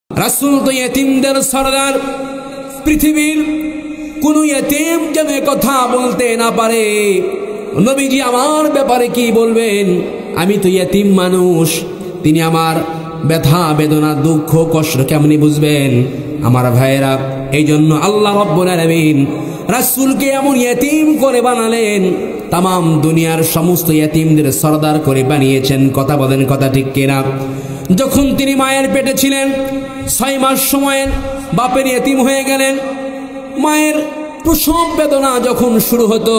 রাসূল তো ইয়েতিমদের সরদার। পৃথিবীর কোন ইয়েতিম যেন কথা বলতে না পারে নবীজি আমার ব্যাপারে কি বলবেন, আমি তো ইয়েতিম মানুষ, তিনি আমার ব্যথা বেদনা দুঃখ কষ্ট কেমনি বুঝবেন। আমার ভাইয়েরা, এই জন্য আল্লাহ রাব্বুল আলামিন রাসূলকে এমন ইয়েতিম করে বানালেন, তাম দুনিয়ার সমস্ত ইয়েতিমদের সরদার করে বানিয়েছেন। কথা বলেন, কথা ঠিক কিনা? যখন তিনি মায়ের পেটে ছিলেন 6 মাস সময়ে বাপের ইয়েতিম হয়ে গেলেন। মায়ের প্রসব বেদনা যখন শুরু হতো,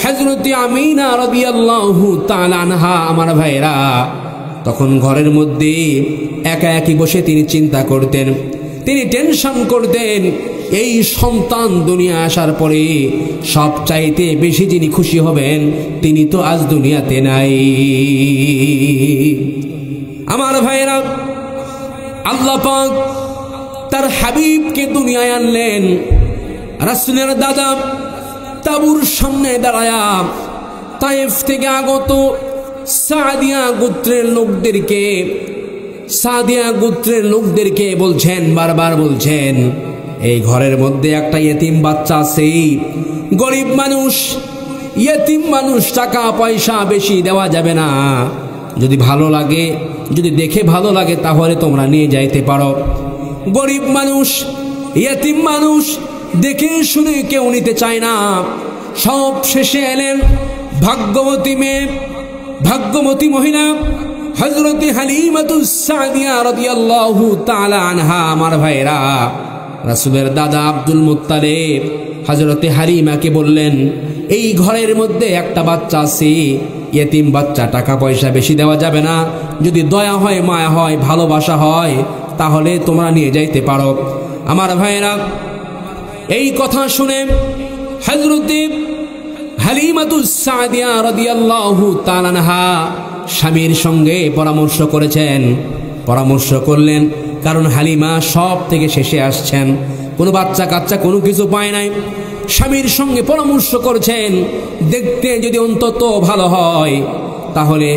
হযরত আমিনা রাদিয়াল্লাহু তাআলা আনহা আমার ভাইরা তখন ঘরের মধ্যে একা একই বসে তিনি চিন্তা করতেন, তিনি টেনশন করতেন। এই সন্তান দুনিয়া আসার পরে সবচাইতে বেশি যিনি খুশি হবেন তিনি তো আজ দুনিয়াতে নাই। আমার ভাইরা, আল্লাহ পাক তার হাবিবকে দুনিয়ায় আনলেন। রাসূলের দাদা তাবুর সামনে দাঁড়ায়া তায়েফ থেকে আগত সাদিয়া গোত্রের লোকদেরকে বলছেন, বারবার বলছেন, এই ঘরের মধ্যে একটা ইয়েতিম বাচ্চা আছে, গরিব মানুষ, ইয়েতিম মানুষ, টাকা পয়সা বেশি দেওয়া যাবে না, যদি ভালো লাগে, যদি দেখে ভালো লাগে তাহলে তোমরা নিয়ে যাইতে পারো। গরিব মানুষ, ইয়েতিম মানুষ, দেখে শুনে কেউ নিতে চায় না। সব শেষে এলেন ভাগ্যবতী মেয়ে, ভাগ্যবতী মহিলা হযরত হালিমাতুস সাদিয়া রাদিয়াল্লাহু তাআলা আনহা। আমার ভাইরা, রাসূলের দাদা আব্দুল মুত্তালিব হযরত হালিমাকে বললেন, এই ঘরের মধ্যে একটা বাচ্চা আছে, ইয়েতিম বাচ্চা, টাকা পয়সা বেশি দেওয়া যাবে না, যদি দয়া হয়, মায়া হয়, ভালোবাসা হয় তাহলে তোমরা নিয়ে যাইতে পারো। আমার ভাইরা, এই কথা শুনে হযরত হালিমাতুস সাদিয়া রাদিয়াল্লাহু তাআলা আনহা স্বামীর সঙ্গে পরামর্শ করেছেন, পরামর্শ করলেন, কারণ হালিমা সব থেকে শেষে আসছেন, কোনো বাচ্চা কাচ্চা কোনো কিছু পায় নাই। স্বামীর সঙ্গে পরামর্শ করেছেন, দেখতে যদি অন্তত ভালো হয় তাহলে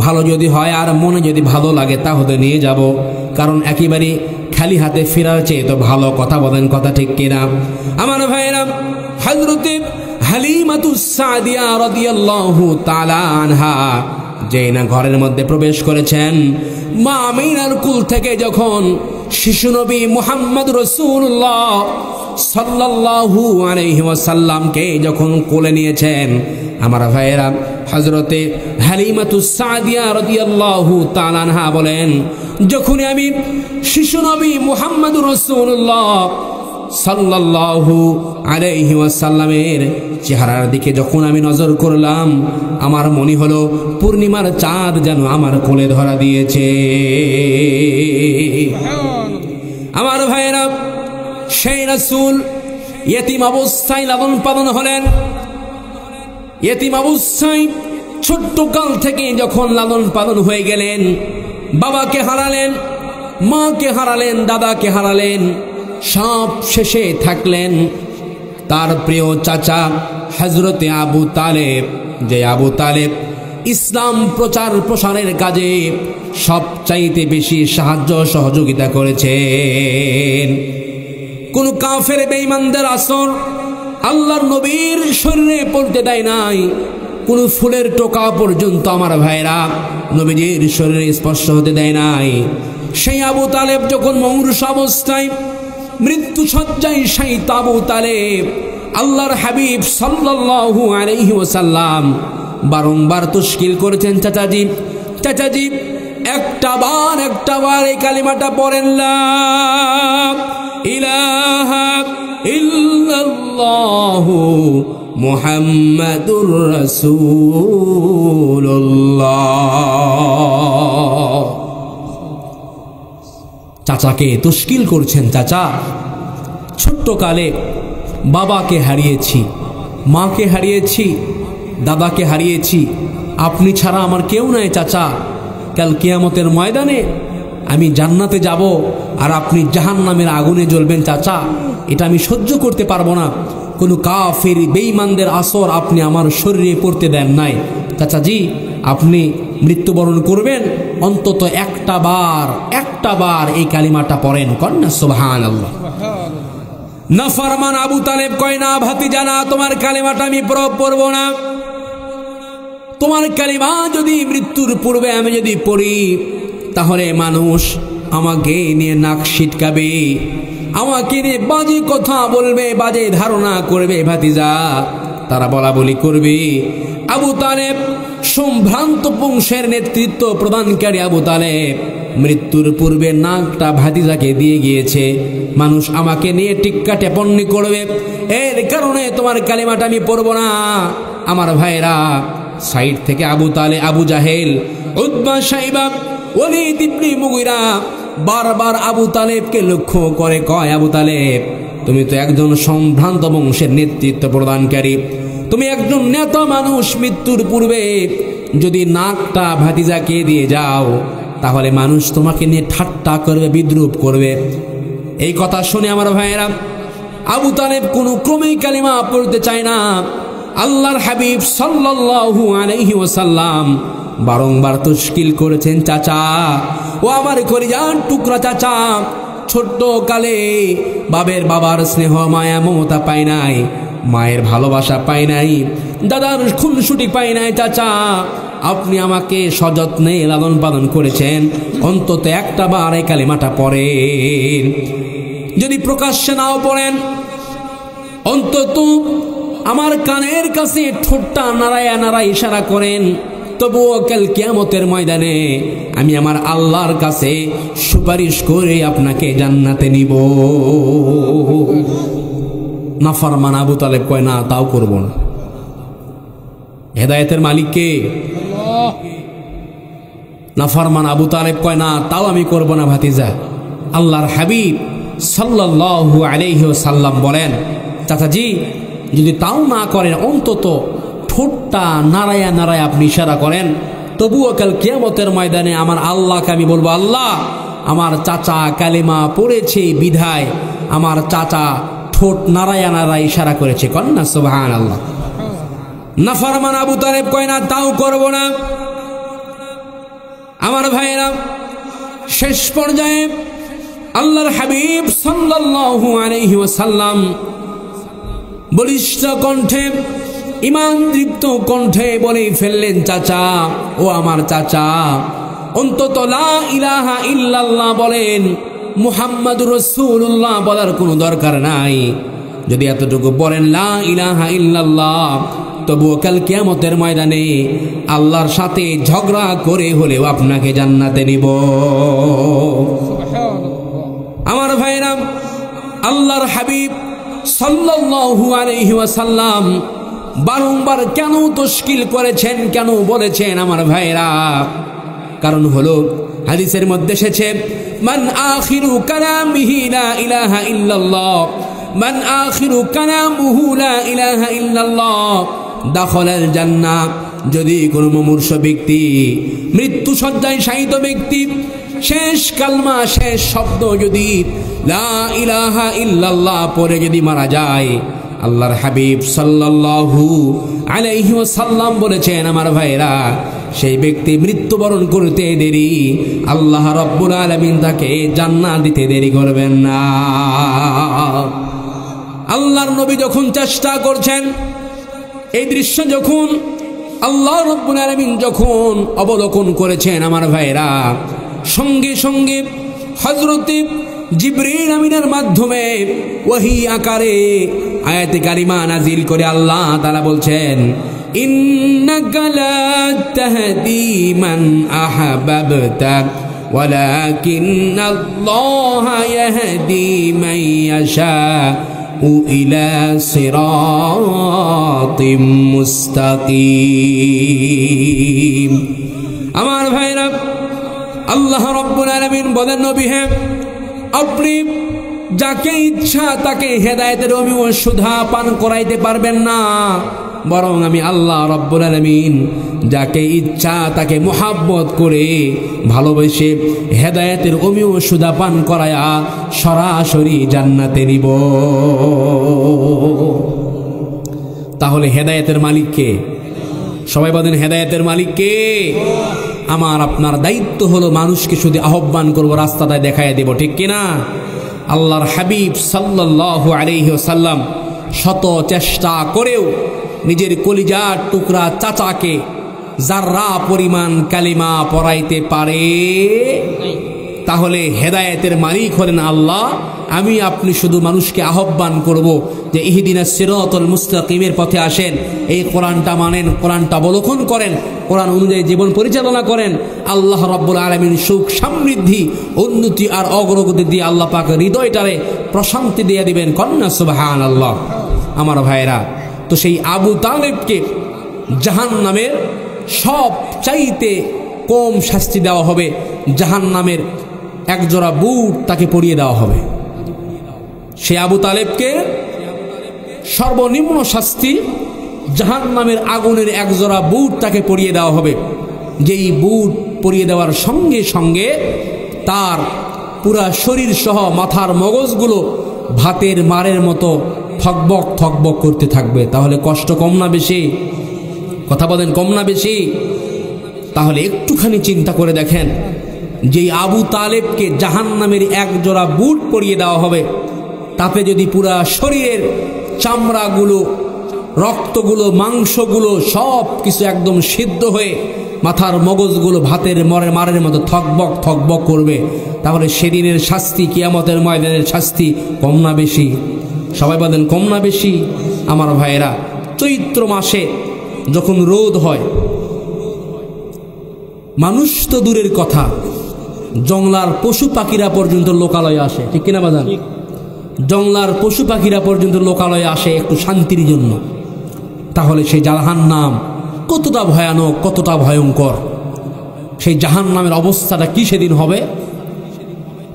ভালো, যদি হয় আর মনে যদি ভালো লাগে তাহলে নিয়ে যাব, কারণ একেবারে খালি হাতে ফেরার চেয়ে তো ভালো। কথা বলেন, কথা ঠিক কিনা? আমার ভাইয়েরা, হযরত হালিমাতুস সাদিয়া রাদিয়াল্লাহু তাআলা আনহা যেই না ঘরের মধ্যে প্রবেশ করেছেন, মা আমিনার কুল থেকে যখন শিশু নবী মুহাম্মদ রাসূলুল্লাহ সাল্লাল্লাহু আলাইহি ওয়াসাল্লামকে যখন কোলে নিয়েছেন, আমার ভাইয়েরা, হযরতে হালিমাতুস সাদিয়া রাদিয়াল্লাহু তাআলা আনহা বলেন, যখনই আমি শিশু নবী মুহাম্মদ রাসূলুল্লাহ সাল্লাল্লাহু আলাইহি ওয়াসাল্লামের চেহারার দিকে যখন আমি নজর করলাম, আমার মনে হলো পূর্ণিমার চাঁদ যেন আমার কোলে ধরা দিয়েছে। আমার ভাইয়েরা, সেই রাসূল ইয়েতিম অবস্থায় লালন পালন হলেন। ইয়েতিম অবস্থায় ছোট্ট কাল থেকে যখন লালন পালন হয়ে গেলেন, বাবাকে হারালেন, মাকে হারালেন, দাদাকে হারালেন, সব শেষে থাকলেন তার প্রিয় চাচা হযরতে আবু তালেব, যে আবু তালেব ইসলাম প্রচার প্রসারের কাজে সবচাইতে বেশি সাহায্য সহযোগিতা করেছেন। কোন কাফের বেঈমানদের আসর আল্লাহর নবীর শরীরে পড়তে দেয় নাই, কোন ফুলের টোকা পর্যন্ত আমার ভাইরা নবীজির শরীরে স্পর্শ হতে দেয় নাই। সেই আবু তালেব যখন মৌরুষ অবস্থায় মৃত্যু সজ্জায় শায়িত আবু তালেব আল্লাহর হাবিব সাল্লাল্লাহু আলাইহি ওয়াসাল্লাম বারংবার তাশকিল করেছেন, চাচাজি, চাচাজি, একটা বার এই কালিমাটা পড়েন, লা ইলাহা ইল্লাল্লাহু মুহাম্মাদুর রাসূলুল্লাহ। চাচাকে তাশকিল করছেন, চাচা, ছোট্ট কালে বাবাকে হারিয়েছি, মাকে হারিয়েছি, দাদাকে হারিয়েছি, আপনি ছাড়া আমার কেউ নাই চাচা। কাল কিয়ামতের ময়দানে আমি জান্নাতে যাব আর আপনি জাহান্নামের আগুনে জ্বলবেন চাচা, এটা আমি সহ্য করতে পারবো না। কোনো কাফের বেঈমানদের আসর আপনি আমার শরীরে পড়তে দেন নাই। চাচাজি, আপনি মৃত্যুবরণ করবেন, অন্তত একটা বার এই কালিমাটা পড়েন, কন্যা সুবহানাল্লাহ। নাফরমান আবু তালেব কয়, না ভাতিজা, না, তোমার কালিমাটা আমি পড়ব না। তোমার কালিমা যদি মৃত্যুর পূর্বে আমি যদি পড়ি, তাহলে মানুষ আমাকে নিয়ে নাক ছিটকাবে, আমাকে নিয়ে বাজে কথা বলবে, বাজে ধারণা করবে। ভাতিজা, তারা বলা বলি করবে। আবু তালেব, সম্ভ্রান্ত বংশের নেতৃত্ব প্রদানকারী আবু তালেব, মৃত্যুর পূর্বে নাকটা ভাতিজাকে দিয়ে গিয়েছে, মানুষ আমাকে নিয়ে টিক্কা টেপন্নি করবে, এর কারণে তোমার কালিমাটা আমি পড়ব না। আমার ভাইরা, সাইড থেকে আবু তালেব, আবু জাহেল, উতবা, শাইবা, ওয়ালিদ ইবনে মুগীরা বারবার আবু তালেবকে লক্ষ্য করে কয়, আবু তালেব, তুমি তো একজন সম্ভ্রান্ত বংশের নেতৃত্ব প্রদানকারী, তুমি একজন নেতা মানুষ, মৃত্যুর পূর্বে যদি নাকটা ভাতিজাকে দিয়ে যাও, তাহলে মানুষ তোমাকে নিয়ে ঠাট্টা করবে, বিদ্রুপ করবে। এই কথা শুনে আমার ভাইয়েরা, আবু তালেব কোনো ক্রমেই কালিমা পড়তে চায় না। আল্লাহর হাবিব সাল্লাল্লাহু আলাইহি ওয়াসাল্লাম বারংবার তশকিল করেছেন, চাচা, ও আমার কলিজার টুকরা চাচা, ছোট্ট কালে বাবার স্নেহ, মায়া, মমতা পাই নাই, মায়ের ভালোবাসা পাই নাই, দাদার খুনসুটি পাই নাই, চাচা, আপনি আমাকে সযত্নে লালন পালন করেছেন, অন্তত একটা বার এই কালিমাটা পড়েন। যদি প্রকাশ্যে নাও পড়েন, অন্তত আমার কানের কাছে ঠোঁটটা নাড়ায়া নাড়ায় ইশারা করেন, তবুও কাল কিয়ামতের ময়দানে আমি আমার আল্লাহর কাছে সুপারিশ করে আপনাকে জান্নাতে নিব। নাফরমান আবু তালেব কয়, না, তাও করব না। হেদায়েতের মালিক কে? নাফরমান আবু তালেব কয়, না, তাও আমি করব না ভাতিজা। আল্লাহর হাবিব সাল্লাল্লাহু আলাইহি ওয়াসাল্লাম বলেন, চাচাজি, যদি তাও না করেন, অন্তত ঠোঁটটা নাড়ায়া নাড়ায়া আপনি ইশারা করেন, তবুও কাল কিয়ামতের ময়দানে আমার আল্লাহকে আমি বলবো, আল্লাহ, আমার চাচা কালিমা পড়েছে বিধায় আমার চাচা ঠোঁট নাড়ায়া নাড়ায়া ইশারা করেছে, কন্যা সুবহানাল্লাহ। নাফরমান আবু তালেব কয়, না, তাও করব না। আমার ভাইয়েরা, শেষ পর্যায়ে আল্লাহর হাবিব সাল্লাল্লাহু আলাইহি ওয়াসাল্লাম বলিষ্ঠ কণ্ঠে, ঈমান দীপ্ত কণ্ঠে বলে ফেললেন, চাচা, ও আমার চাচা, অন্তত লা ইলাহা ইল্লাল্লাহ বলেন, মুহাম্মাদুর রাসূলুল্লাহ বলার কোনো দরকার নাই। যদি এতটুকু বলেন লা ইলাহা ইল্লাল্লাহ, তবুও কাল কিয়ামতের ময়দানে আল্লাহর সাথে ঝগড়া করে হলেও আপনাকে জান্নাতে নিব। আমার ভাইরা, আল্লাহর হাবিব সাল্লাল্লাহু আলাইহি ওয়াসাল্লাম বারংবার কেন তশকিল করেছেন, কেন বলেছেন আমার ভাইরা? কারণ হলো, হাদিসের মধ্যে এসেছে, মান আখিরু কালামিহি লা ইলাহা ইল্লাল্লাহ, মান আখিরু কালামুহু লা ইলাহা ইল্লাল্লাহ দাখালাল জান্নাহ। যদি কোনো মুমূর্ষ ব্যক্তি, মৃত্যু শয্যায় শায়িত ব্যক্তি, শেষ কালমা, শেষ শব্দ যদি লা ইলাহা ইল্লাল্লাহ পড়ে যদি মারা যায়, আল্লাহর হাবিব সাল্লাল্লাহু আলাইহি ওয়াসাল্লাম বলেছেন, আমার ভাইরা, সেই ব্যক্তি মৃত্যুবরণ করতে দেরি, আল্লাহ রাব্বুল আলামিন তাকে জান্নাত দিতে দেরি করবেন না। আল্লাহর নবী যখন চেষ্টা করছেন, এই দৃশ্য যখন আল্লাহ রাব্বুল আলামিন যখন অবলোকন করেছেন, আমার ভাইরা, সঙ্গে সঙ্গে হযরতে জিবরিল আমিনের মাধ্যমে ওহী আকারে আয়াতে কারিমা নাজিল করে আল্লাহ তাআলা বলছেন, ইন্নাকা লা তাহদি মান আহবাবতা ওয়ালাকিন্নাল্লাহা ইয়াহদি মান ইয়াশাউ ইলা সিরাতিম মুস্তাকিম। আমার ভাইরা, আল্লাহ রাব্বুল আলামিন বলেন, নবী হে, আপনি যাকে ইচ্ছা তাকে হেদায়েতের অমীয় সুধা পান করাইতে পারবেন না, বরং আমি আল্লাহ রাব্বুল আলামিন যাকে ইচ্ছা তাকে মুহাব্বত করে ভালোবেসে হেদায়েতের অমীয় সুধা পান করায়া সরাসরি জান্নাতে নিব। তাহলে হেদায়েতের মালিক কে? সবাই বলেন, হেদায়েতের মালিক কে? আমার আপনার দায়িত্ব হলো মানুষকে শুধু আহ্বান করব, রাস্তাটায় দেখাইয়া দেব, ঠিক কিনা? আল্লাহর হাবিব সাল্লাল্লাহু আলাইহি ওয়াসাল্লাম শত চেষ্টা করেও নিজের কলিজার টুকরা চাচাকে যাররা পরিমাণ কালিমা পড়াইতে পারে। তাহলে হেদায়েতের মালিক হলেন আল্লাহ। আমি আপনি শুধু মানুষকে আহ্বান করব যে ইহদিনাস সিরাতাল মুস্তাকিমের পথে আসেন, এই কোরআনটা মানেন, কোরআনটা অবলোকন করেন, কোরআন অনুযায়ী জীবন পরিচালনা করেন। আল্লাহ রাব্বুল আলামিন সুখ সমৃদ্ধি উন্নতি আর অগ্রগতি দিয়ে আল্লাহ পাক হৃদয়টারে প্রশান্তি দিয়ে দিবেন। কন্যা সুবহানাল্লাহ। আমার ভাইরা, তো সেই আবু তালেবকে জাহান্নামের সব চাইতে কম শাস্তি দেওয়া হবে, জাহান্নামের একজোড়া বুট তাকে পরিয়ে দেওয়া হবে। সে আবু তালেবকে সর্বনিম্ন শাস্তি জাহান্নামের আগুনের একজোড়া বুট তাকে পরিয়ে দেওয়া হবে। যেই বুট পরিয়ে দেওয়ার সঙ্গে সঙ্গে তার পুরা শরীর সহ মাথার মগজগুলো ভাতের মারের মতো থকবক থকবক করতে থাকবে। তাহলে কষ্ট কম না বেশি? কথা বলেন, কম না বেশি? তাহলে একটুখানি চিন্তা করে দেখেন, যেই আবু তালেবকে জাহান্নামের একজোড়া বুট পরিয়ে দেওয়া হবে, তাতে যদি পুরা শরীরের চামড়াগুলো, রক্তগুলো, মাংসগুলো সব কিছু একদম সিদ্ধ হয়ে মাথার মগজগুলো ভাতের মারের মতো থকবক থকবক করবে, তাহলে সেদিনের শাস্তি, কিয়ামতের ময়দানের শাস্তি কম না বেশি? সবাই বলেন, কম না বেশি? আমার ভাইয়েরা, চৈত্র মাসে যখন রোদ হয়, মানুষ তো দূরের কথা, জংলার পশু পাখিরা পর্যন্ত লোকালয়ে আসে, ঠিক কিনা বাজান? জংলার পশু পাখিরা পর্যন্ত লোকালয়ে আসে একটু শান্তির জন্য। তাহলে সেই জাহান্নাম কতটা ভয়ানক, কতটা ভয়ঙ্কর, সেই জাহান্নামের অবস্থাটা কি সেদিন হবে?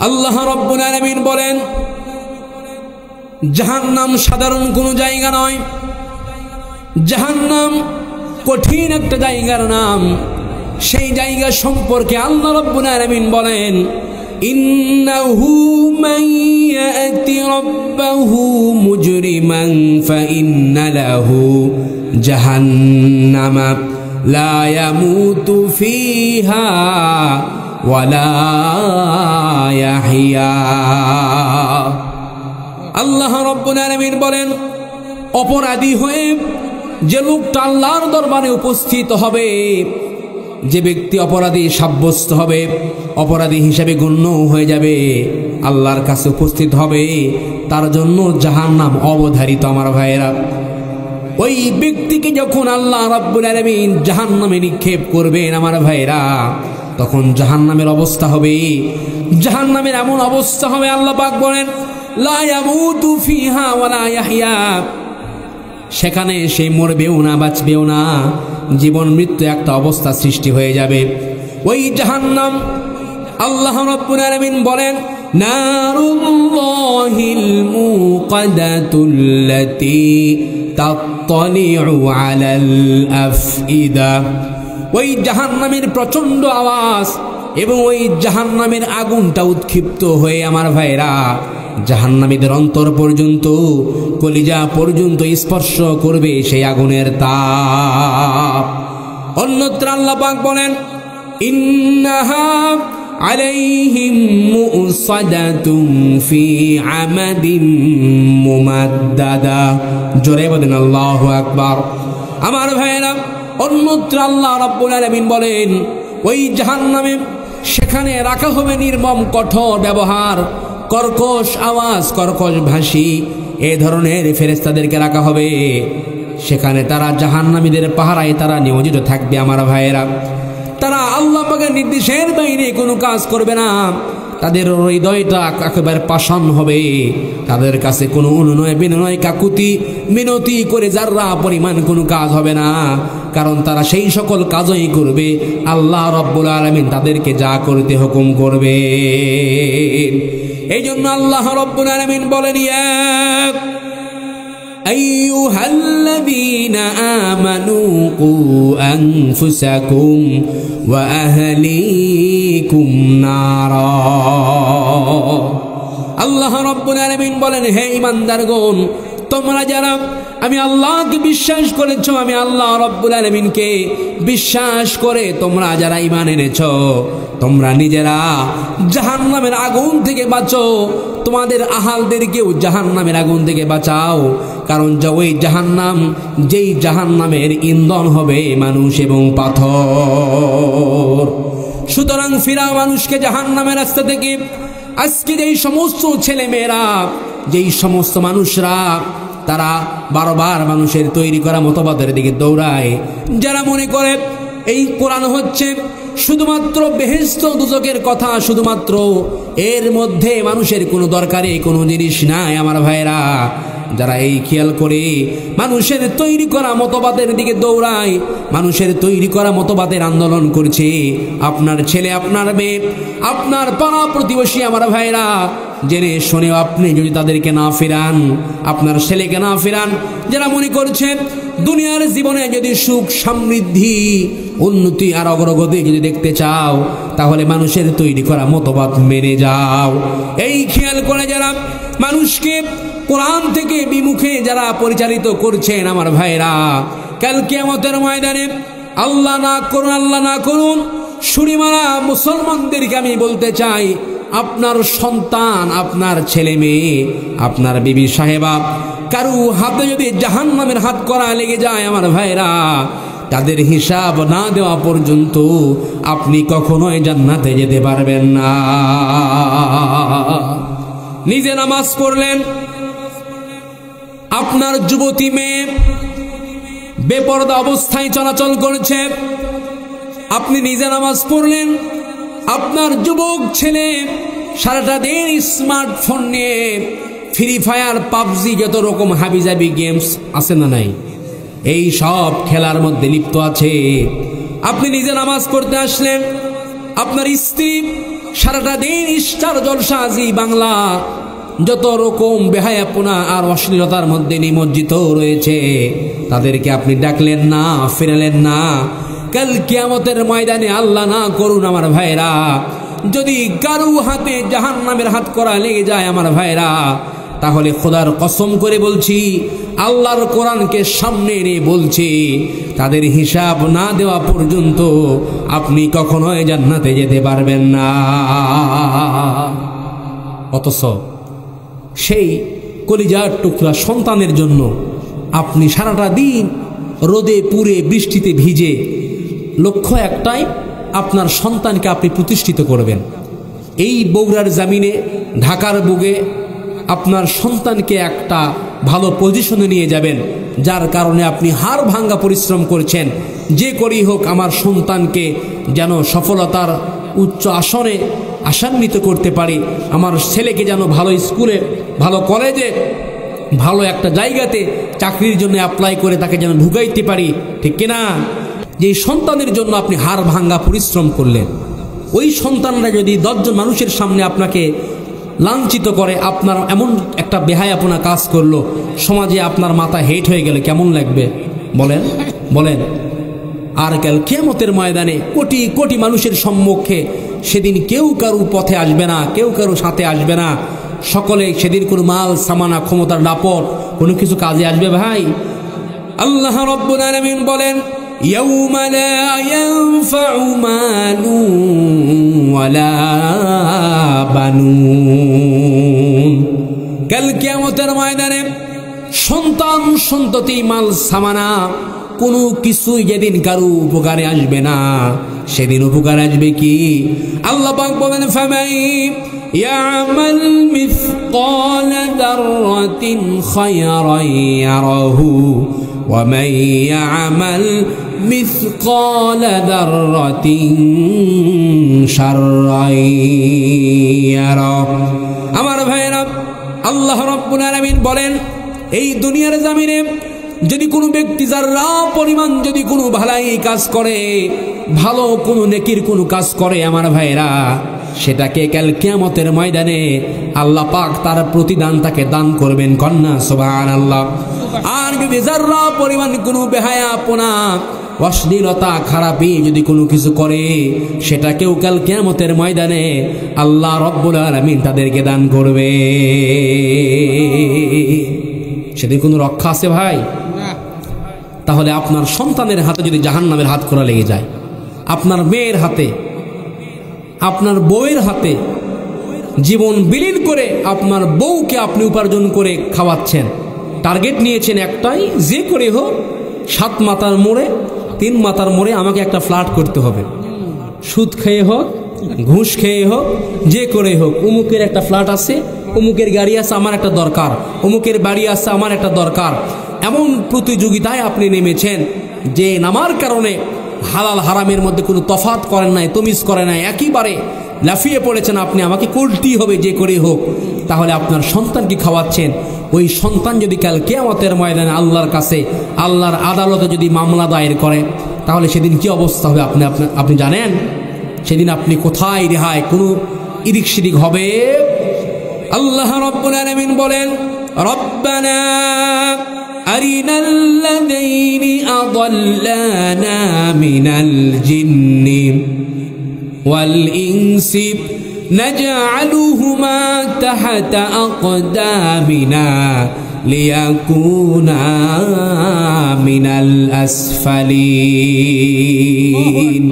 আল্লাহ রাব্বুল আলামিন বলেন, জাহান্নাম সাধারণ কোনো জায়গা নয়, জাহান্নাম কঠিন একটা জায়গার নাম। সেই জায়গা সম্পর্কে আল্লাহ রাব্বুল আলামিন বলেন, ইন্নাহু মান ইয়াতি রাব্বাহু মুজরিমান ফাইন্না লাহু জাহান্নামা লা ইয়ামুতু ফিহা ওয়ালা ইয়াহইয়া। আল্লাহ রাব্বুল আলামিন বলেন, অপরাধী হয়ে যে লোকটা আল্লাহর দরবারে উপস্থিত হবে, যে ব্যক্তি অপরাধী সাব্যস্ত হবে, অপরাধী হিসেবে গণ্য হয়ে যাবে, আল্লাহর কাছে উপস্থিত হবে, তার জন্য জাহান্নাম অবধারিত। আমার ভাইয়েরা, ওই ব্যক্তিকে যখন আল্লাহ রাব্বুল আলামিন জাহান্নামে নিক্ষেপ করবেন, আমার ভাইয়েরা, তখন জাহান্নামের অবস্থা হবে, জাহান্নামের এমন অবস্থা হবে, আল্লাহ পাক বলেন, লা ইয়ামুতু ফিহা ওয়ালা ইয়াহইয়া। সেখানে সে মরবেও না, বাঁচবেও না, জীবন মৃত্যু একটা অবস্থা সৃষ্টি হয়ে যাবে। ওই জাহান্নাম, আল্লাহ রাব্বুল আলামিন বলেন, নারুল্লাহিল মুকাদাতুল্লাতী তাত্তালিউ আলাল আফইদা। ওই জাহান্নামের প্রচন্ড আওয়াজ এবং ওই জাহান্নামের আগুনটা উৎক্ষিপ্ত হয়ে, আমার ভাইরা, জাহান্নামীদের অন্তর পর্যন্ত, কলিজা পর্যন্ত স্পর্শ করবে সেই আগুনের তাপ। অন্যত্র আল্লাহ পাক বলেন, ইন্নাহা আলাইহিম মুসাদাতুম ফি আমাদিম মুমাদ্দাদা। জোরে বলেন আল্লাহু আকবার। আমার ভাইরা, অন্যত্র আল্লাহ রাব্বুল আলামিন বলেন, ওই জাহান্নামে সেখানে রাখা হবে নির্মম কঠোর ব্যবহার, কর্কশ আওয়াজ, কর্কশ ভাষী, এ ধরনের ফেরেশতাদেরকে রাখা হবে। সেখানে তারা জাহান্নামীদের পাহারায় তারা নিয়োজিত থাকবে। আমার ভাইয়েরা, তারা আল্লাহ পাকের নির্দেশের বাইরে কোনো কাজ করবে না। তাদের হৃদয়টা একেবারে পাষাণ হবে। তাদের কাছে কোনো অনুনয় বিনয়, কাকুতি মিনতি করে যাররা পরিমাণ কোনো কাজ হবে না, কারণ তারা সেই সকল কাজই করবে আল্লাহ রাব্বুল আলামিন তাদেরকে যা করতে হুকুম করবে। এই জন্য আল্লাহ রাব্বুল আলামিন বলেন, ইয়া আইয়ুহাল্লাযীনা আমানু কু আনফুসাকুম ওয়া আহলিকুম নারা। আল্লাহ রাব্বুল আলামিন বলেন, হে ঈমানদারগণ, তোমরা যারা আমি আল্লাহকে বিশ্বাস করেছো, আমি আল্লাহ রব্বুল আলামিনকে বিশ্বাস করে তোমরা যারা ঈমান এনেছো, তোমরা নিজেরা জাহান্নামের আগুন থেকে বাঁচো, তোমাদের আহালদেরকেও জাহান্নামের আগুন থেকে বাঁচাও। কারণ ওই জাহান্নাম, যেই জাহান্নামের ইন্ধন হবে মানুষ এবং পাথর। সুতরাং ফিরাও মানুষকে জাহান্নামের রাস্তা থেকে। আজকে যেই সমস্ত ছেলে মেয়েরা, যেই সমস্ত মানুষরা তারা বারবার মানুষের তৈরি করা মতবাদের দিকে দৌড়ায়, যারা মনে করে এই কোরআন হচ্ছে শুধুমাত্র বেহেশত দুজকের কথা, শুধুমাত্র এর মধ্যে মানুষের কোনো দরকারি কোনো জিনিস নাই, আমার ভাইরা, যারা এই খেয়াল করে মানুষের তৈরি করা মতবাদের দিকে দৌড়ায়, মানুষের তৈরি করা মতবাদের আন্দোলন করছে, আপনার ছেলে, আপনার মেয়ে, আপনার পাড়া প্রতিবেশী, আমার ভাইরা, জেনে শুনেও আপনি যদি তাদেরকে না ফেরান, আপনার ছেলেকে না ফেরান, যারা মনে করছেন দুনিয়ার জীবনে যদি সুখ সমৃদ্ধি উন্নতি আর অগ্রগতি যদি দেখতে চাও, তাহলে মানুষের তৈরি করা মতবাদ মেনে যাও। এই খেয়াল করে যারা মানুষকে কোরআন থেকে বিমুখে যারা পরিচালিত করছেন, আমার ভাইরা, কাল কিয়ামতের ময়দানে আল্লাহ না করুন, আল্লাহ না করুন, সুরিমারা মুসলমানদেরকে আমি বলতে চাই, আপনার সন্তান, আপনার ছেলে মেয়ে, আপনার বিবি সাহেবা কারু হাতে যদি জাহান্নামের হাত করা লেগে যায়, আমার ভাইরা, তাদের হিসাব না দেওয়া পর্যন্ত আপনি কখনোই জান্নাতে যেতে পারবেন না। নিজে নামাজ পড়লেন, আপনার যুবতী মেয়ে বেপরদা অবস্থায় চলাচল করছে, আপনি নিজে নামাজ পড়লেন, আপনার যুবক ছেলে সারাটা দিন স্মার্টফোন নিয়ে ফ্রি ফায়ার, পাবজি, যত রকম হাবিজাবি গেমস আছে না নাই, এই সব খেলার মধ্যে লিপ্ত আছে। আপনি নিজে নামাজ পড়তে আসলেন, আপনার স্ত্রী সারাটা দিন স্টার জলসা, জি বাংলা, যত রকম বেহায়াপনা আর অশ্লীলতার মধ্যে নিমজ্জিত রয়েছে, তাদেরকে আপনি ডাকলেন না, ফেরালেন না। কাল কিয়ামতের ময়দানে আল্লাহ না করুন, আমার ভাইরা, যদি কারু হাতে জাহান্নামের হাত করা লেগে যায়, আমার ভাইরা, তাহলে খোদার কসম করে বলছি, আল্লাহর কোরআনকে সামনে এনে বলছি, তাদের হিসাব না দেওয়া পর্যন্ত আপনি কখনোই জান্নাতে যেতে পারবেন না। অথচ সেই কলিজার টুকরা সন্তানের জন্য আপনি সারাটা দিন রোদে পুড়ে বৃষ্টিতে ভিজে, লক্ষ্য একটাই, আপনার সন্তানকে আপনি প্রতিষ্ঠিত করবেন। এই বগুড়ার জামিনে, ঢাকার বুকে আপনার সন্তানকে একটা ভালো পজিশনে নিয়ে যাবেন, যার কারণে আপনি হাড় ভাঙ্গা পরিশ্রম করছেন, যে করেই হোক আমার সন্তানকে যেন সফলতার উচ্চ আসনে আশান্বিত করতে পারি, আমার ছেলেকে যেন ভালো স্কুলে, ভালো কলেজে, ভালো একটা জায়গাতে চাকরির জন্য অ্যাপ্লাই করে তাকে যেন ঢুকাইতে পারি, ঠিক কিনা? যে সন্তানের জন্য আপনি হাড় ভাঙ্গা পরিশ্রম করলেন, ওই সন্তানরা যদি 10 জন মানুষের সামনে আপনাকে লাঞ্ছিত করে, আপনার এমন একটা বেহায়াপনা কাজ করলো, সমাজে আপনার মাথা হেট হয়ে গেলে কেমন লাগবে বলেন? বলেন। আর কাল কিয়ামতের ময়দানে কোটি কোটি মানুষের সম্মুখে সেদিন কেউ কারু পথে আসবে না, কেউ কারু সাথে আসবে না, সকলে সেদিন কোনো মাল সামানা, ক্ষমতার দাপট কোনো কিছু কাজে আসবে ভাই? আল্লাহ রাব্বুল আলামিন বলেন, ইয়াউমা লা ইয়ানফাউ মালুন ওয়ালা বানুন। কাল কিয়ামতের ময়দানে সন্তান, সন্ততি, মাল সামানা কোনো কিছুই যেদিন কারো উপকারে আসবে না, সেদিন উপকার আসবে কি? আল্লাহ পাক বলেন, ফামাই ইয়ামাল মিসকাল যাররাতিন খায়রান ইয়ারাহু ওয়া মান ইয়ামাল মিসকাল যাররাতিন শাররান ইয়ারাহু। আমার ভাইরা, আল্লাহ রাব্বুল আলামিন বলেন, এই দুনিয়ার জমিনে যদি কোনো ব্যক্তি যারা পরিমাণ যদি কোনো ভালাই কাজ করে, ভালো কোনো নেকির কোনো কাজ করে, আমার ভাইরা, সেটাকে কাল কিয়ামতের ময়দানে আল্লাহ পাক তার প্রতিদান তাকে দান করবেন, কন্যা সুবহানাল্লাহ। আর যদি যারা পরিমাণ কোনো বেহায়াপনা, অশ্লীলতা, খারাপি যদি কোনো কিছু করে, সেটাকেও কাল কিয়ামতের ময়দানে আল্লাহ রাব্বুল আলামিন তাদেরকে দান করবে। সেদিন কোনো রক্ষা আছে ভাই? তাহলে আপনার সন্তানের হাতে যদি জাহান্নামের হাত করা লেগে যায়, আপনার মেয়ের হাতে, আপনার বউয়ের হাতে জীবন বিলীন করে আপনার বউকে আপনি উপার্জন করে খাওয়াচ্ছেন, টার্গেট নিয়েছেন একটাই, যে করে হোক 7 মাথার মোড়ে 3 মাথার মোড়ে আমাকে একটা ফ্ল্যাট করতে হবে, সুদ খেয়ে হোক ঘুষ খেয়ে হোক যে করে হোক, অমুকের একটা ফ্ল্যাট আছে, অমুকের গাড়ি আছে, আমার একটা দরকার, অমুকের বাড়ি আছে, আমার একটা দরকার। এমন প্রতিযোগিতায় আপনি নেমেছেন যে নামার কারণে হালাল হারামের মধ্যে কোনো তফাৎ করেন নাই, তমিজ করে নাই, একেবারে লাফিয়ে পড়েছেন আপনি, আমাকে করতেই হবে যে করে হোক। তাহলে আপনার সন্তানকে খাওয়াচ্ছেন, ওই সন্তান যদি কাল কিয়ামতের ময়দানে আল্লাহর কাছে, আল্লাহর আদালতে যদি মামলা দায়ের করে, তাহলে সেদিন কি অবস্থা হবে আপনি জানেন? সেদিন আপনি কোথায় রেহাই, কোনো ইদিক সিদিক হবে? আল্লাহ রাব্বুল আলামিন বলেন, রব্বানা আরিনাল্লাযীনি আযাল্লানা মিনাল জিন্নি ওয়াল ইনসি নাজআলুহুমা তাহতা আকদামিনা লিয়াকুনা মিনাল আসফালিন।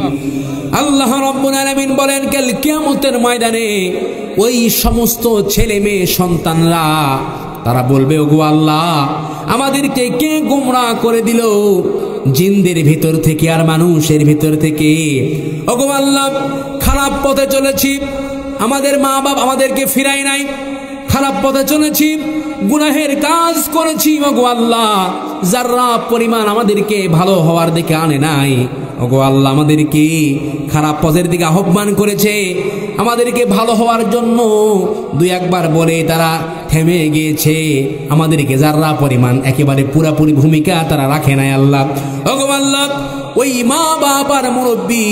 আল্লাহ রাব্বুল আলামিন বলেন, কাল কিয়ামতের ময়দানে ওই সমস্ত ছেলে মেয়ে সন্তানরা তারা বলবে, ওগো আল্লাহ, আমাদেরকে কে গোমরাহ করে দিল জিনদের ভিতর থেকে আর মানুষের ভিতর থেকে? ওগো আল্লাহ, খারাপ পথে চলেছি, আমাদের মা বাপ আমাদেরকে ফিরাই নাই, খারাপ পথে চলেছি, গুনাহের কাজ করেছি, ওগো আল্লাহ যারা পরিমাণ আমাদেরকে ভালো হওয়ার দিকে আনে নাই। ওগো আল্লাহ, আমাদেরকে খারাপ পথের দিকে আহ্বান করেছে, আমাদেরকে ভালো হওয়ার জন্য 2-1বার বলে তারা থেমে গিয়েছে, আমাদেরকে যারা পরিমাণ একেবারে পুরাপুরি ভূমিকা তারা রাখে নাই আল্লাহ। ওগো আল্লাহ, ওই মা বাপ আর মুরব্বী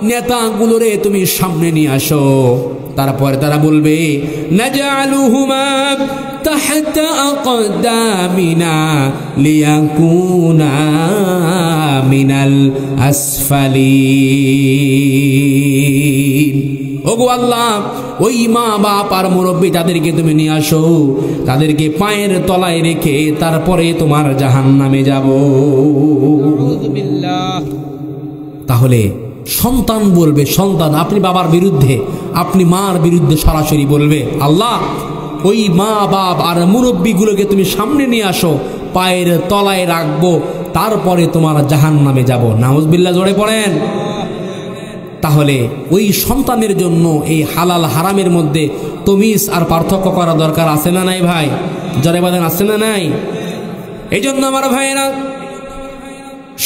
নেতাগুলোরে তুমি সামনে নিয়ে আসো। তারপরে তারা বলবে, নাজআলুহুমা তাহতা আকদামিনা লিয়াকুনা মিনাল আসফালিন। ওগো আল্লাহ, ওই মা বাপ আর মুরব্বী তাদেরকে তুমি নিয়ে আসো, তাদেরকে পায়ের তলায় রেখে তারপরে তোমার জাহান্নামে যাব। তাহলে সন্তান বলবে, সন্তান আপনি বাবার বিরুদ্ধে, আপনি মার বিরুদ্ধে সরাসরি বলবে, আল্লাহ ওই মা বাপ আর মুরব্বীগুলোকে তুমি সামনে নিয়ে আসো, পায়ের তলায় রাখবো, তারপরে তোমার জাহান্নামে যাব। নাউজুবিল্লাহ, জোরে পড়েন। তাহলে ওই সন্তানের জন্য এই হালাল হারামের মধ্যে তমিজ আর পার্থক্য করা দরকার আছে না নাই ভাই? জোরে বলেন, আছে না নাই? এই জন্য আমার ভাইয়েরা,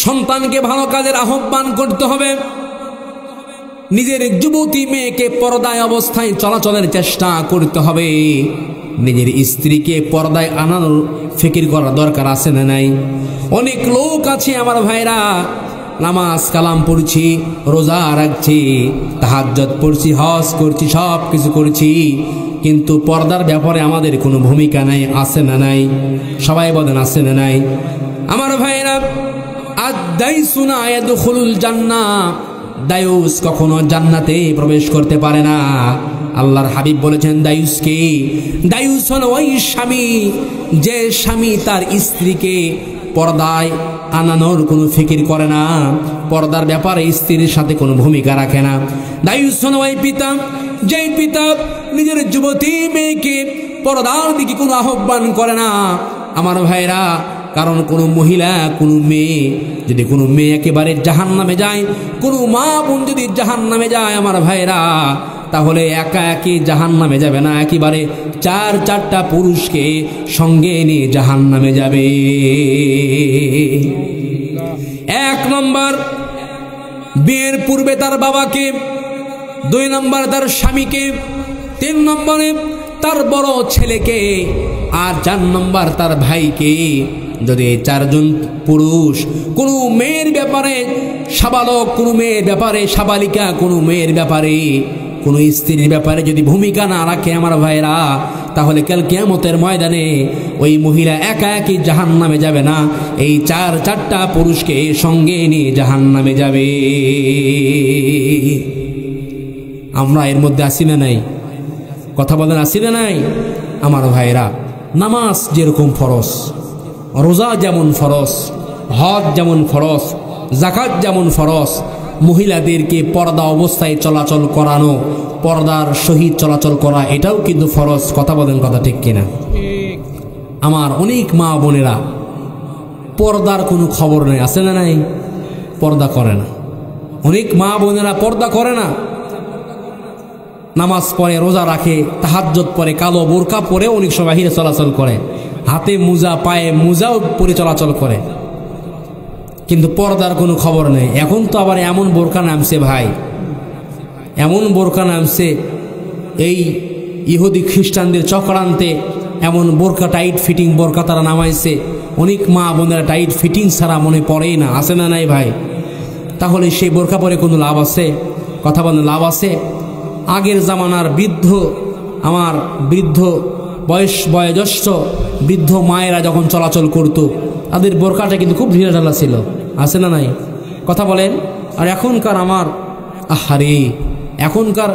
সন্তানকে ভালো কাজের আহ্বান করতে হবে, নিজের যুবতী মেয়েকে পর্দায় অবস্থায় চলাচলের চেষ্টা করতে হবে, নিজের স্ত্রীকে পর্দায় আনানোর ফিকির করা দরকার আছে না নাই? অনেক লোক আছে আমার ভাইরা, নামাজ কালাম পড়ছি, রোজা রাখছি, তাহাজ্জুদ পড়ছি, হজ করছি, সব কিছু করছি, কিন্তু পর্দার ব্যাপারে আমাদের কোনো ভূমিকা নাই, আছে না নাই? সবাই বলেন, আছে না নাই? আমার ভাইরা, আদ-দাইসুনা ইয়াদখুলুল জান্নাহ, দায়ুস কখনো জান্নাতে প্রবেশ করতে পারে না। আল্লাহর হাবিব বলেছেন, দায়ুসকে, দায়ুস হলো ওই স্বামী যে স্বামী তার স্ত্রীকে পর্দায় আনানোর কোনো ফিকির করে না, পর্দার ব্যাপারে স্ত্রীর সাথে কোনো ভূমিকা রাখে না। দায়ুস হলো ওই পিতা যেই পিতা নিজের যুবতী মেয়েকে পর্দার দিকে কোনো আহ্বান করে না। আমার ভাইরা, কারণ কোনো মহিলা, কোনো মেয়ে, যদি কোনো মেয়ে একেবারে জাহান্নামে যায়, কোনো মা বোন যদি জাহান্নামে যায় আমার ভাইরা, তাহলে একা একই জাহান্নামে যাবে না, একেবারে 4-4টা পুরুষকে সঙ্গে নিয়ে জাহান্নামে যাবে। 1 নম্বর, বিয়ের পূর্বে তার বাবাকে, 2 নম্বর তার স্বামীকে, 3 নম্বরে তার বড় ছেলেকে, আর 4 নম্বর তার ভাইকে। যদি 4 জন পুরুষ কোনো মেয়ের ব্যাপারে, সাবালক কোনো মেয়ের ব্যাপারে, সাবালিকা কোনো মেয়ের ব্যাপারে, কোনো স্ত্রীর ব্যাপারে যদি ভূমিকা না রাখে আমার ভাইরা, তাহলে কাল কিয়ামতের ময়দানে ওই মহিলা একা একই জাহান্নামে যাবে না, এই 4-4টা পুরুষকে সঙ্গে নিয়ে জাহান্নামে যাবে। আমরা এর মধ্যে আসি না নাই? কথা বলেন, আসি না নাই? আমার ভাইরা, নামাজ যেরকম ফরজ, রোজা যেমন ফরজ, হজ যেমন ফরজ, যাকাত যেমন ফরজ, মহিলাদেরকে পর্দা অবস্থায় চলাচল করানো, পর্দার সহিত চলাচল করা এটাও কিন্তু ফরজ। কথা বলেন, কথা ঠিক কিনা? আমার অনেক মা বোনেরা পর্দার কোনো খবর নেই, আছে না নাই? পর্দা করে না। অনেক মা বোনেরা পর্দা করে না, নামাজ পড়ে, রোজা রাখে, তাহাজ্জুদ পড়ে, কালো বোরকা পরে অনেক সময় বাহিরে চলাচল করে, হাতে মোজা, পায়ে মোজাও পরে চলাচল করে, কিন্তু পর্দার কোনো খবর নেই। এখন তো আবার এমন বোরকা নামছে ভাই, এমন বোরকা নামছে, এই ইহুদি খ্রিস্টানদের চক্রান্তে এমন বোরকা, টাইট ফিটিং বোরকা তারা নামাইছে। অনেক মা বোনেরা টাইট ফিটিং ছাড়া মনে পড়েই না, আছে না নাই ভাই? তাহলে সেই বোরকা পরে কোনো লাভ আছে? কথা বলেন, লাভ আছে? আগের জামানার বৃদ্ধ, আমার বৃদ্ধ বয়োজ্যেষ্ঠ বৃদ্ধ মায়েরা যখন চলাচল করত, তাদের বোরকাটা কিন্তু খুব ঢিলা ঢালা ছিল, আছে না নাই? কথা বলেন। আর এখনকার আমার, আহারে, এখনকার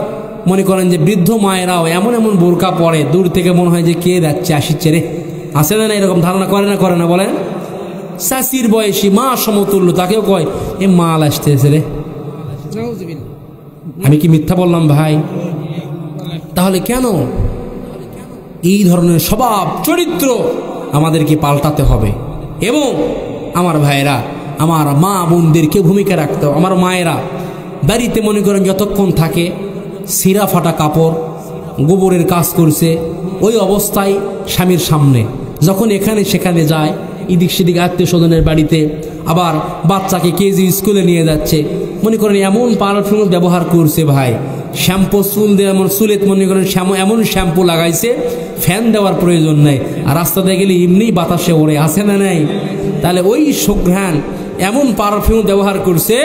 মনে করেন যে বৃদ্ধ মায়েরাও এমন এমন বোরকা পরে, দূর থেকে মনে হয় যে কে যাচ্ছে, আসিচ্ছে রে, আছে না না? এরকম ধারণা করে না, করে না বলেন? চাষির বয়সী মা সমতুল্য, তাকেও কয় এ মাল আসতেছে রে। আমি কি মিথ্যা বললাম ভাই? তাহলে কেন এই ধরনের স্বভাব চরিত্র আমাদেরকে পাল্টাতে হবে? এবং আমার ভাইয়েরা, আমার মা বোনদেরকে ভূমিকা রাখতে হবে। আমার মায়েরা বাড়িতে মনে করেন যতক্ষণ থাকে, ছিঁড়া ফাটা কাপড়, গোবরের কাজ করছে, ওই অবস্থায় স্বামীর সামনে, যখন এখানে সেখানে যায়, এদিক সেদিক আত্মীয় স্বজনের বাড়িতে, আবার বাচ্চাকে কেজি স্কুলে নিয়ে যাচ্ছে, মনে করেন এমন পারফিউম ব্যবহার করছে ভাই, শ্যাম্পু চুল দিয়ে এমন চুলে মনে করেন এমন শ্যাম্পু লাগাইছে, ফ্যান দেওয়ার প্রয়োজন নেই, আর রাস্তাতে গেলে এমনি বাতাসে ওড়ে, আছে না নাই? তাহলে ওই সুঘ্রাণ এমন পারফিউম ব্যবহার করছে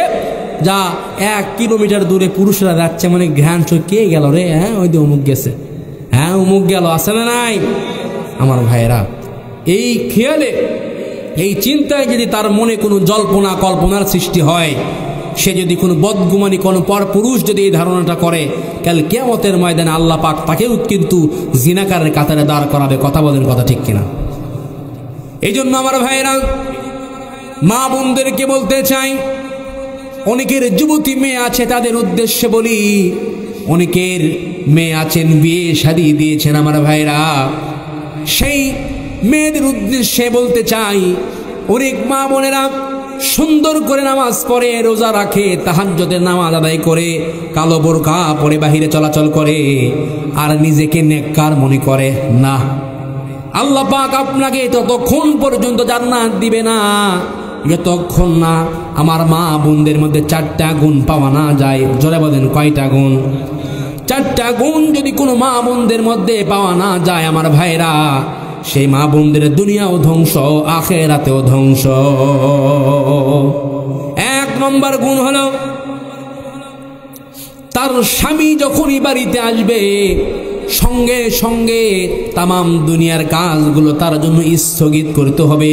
যা 1 কিলোমিটার দূরে পুরুষরা যাচ্ছে, মানে ঘ্রাণ কে গেল রে, হ্যাঁ ওই দিয়ে অমুক গেছে, হ্যাঁ অমুক গেল, আছে না নাই? আমার ভাইয়েরা, এই খেয়ালে, এই চিন্তায় যদি তার মনে কোনো জল্পনা কল্পনার সৃষ্টি হয়, সে যদি কোনো বদগুমানি, কোনো পরপুরুষ যদি এই ধারণাটা করে, কাল কিয়ামতের ময়দানে আল্লাহ পাক তাকেও কিন্তু জিনাকারের কাতারে দাঁড় করাবে। কথা বলেন, কথা ঠিক কিনা? এই জন্য আমার ভাইয়েরা, মা বোনদেরকে বলতে চাই, অনেকের যুবতী মেয়ে আছে, তাদের উদ্দেশ্যে বলি, অনেকের মেয়ে আছেন বিয়ে শাদী দিয়েছেন, আমার ভাইরা, সেই মেয়েদের উদ্দেশ্যে বলতে চাই, অনেক মা বোনেরা সুন্দর করে নামাজ পড়ে, রোজা রাখে, তাহাজ্জুদের নামাজ আদায় করে, কালো বোরকা পরে বাহিরে চলাচল করে, আর নিজেকে নেককার মনে করে না। আল্লাহ পাক আপনাকে ততক্ষণ পর্যন্ত জান্নাত দিবে না যতক্ষণ না আমার মা বোনদের মধ্যে 4টা গুণ পাওয়া না যায়। জোরে বলেন, কয়টা গুণ? 4টা গুণ যদি কোনো মা বোনদের মধ্যে পাওয়া না যায়, আমার ভাইরা, সেই মা বোনদের দুনিয়াও ধ্বংস, আখিরাতেও ধ্বংস। 1 নম্বর গুণ হলো, তার স্বামী যখনই বাড়িতে আসবে, সঙ্গে সঙ্গে তামাম দুনিয়ার কাজগুলো তার জন্য স্থগিত করতে হবে।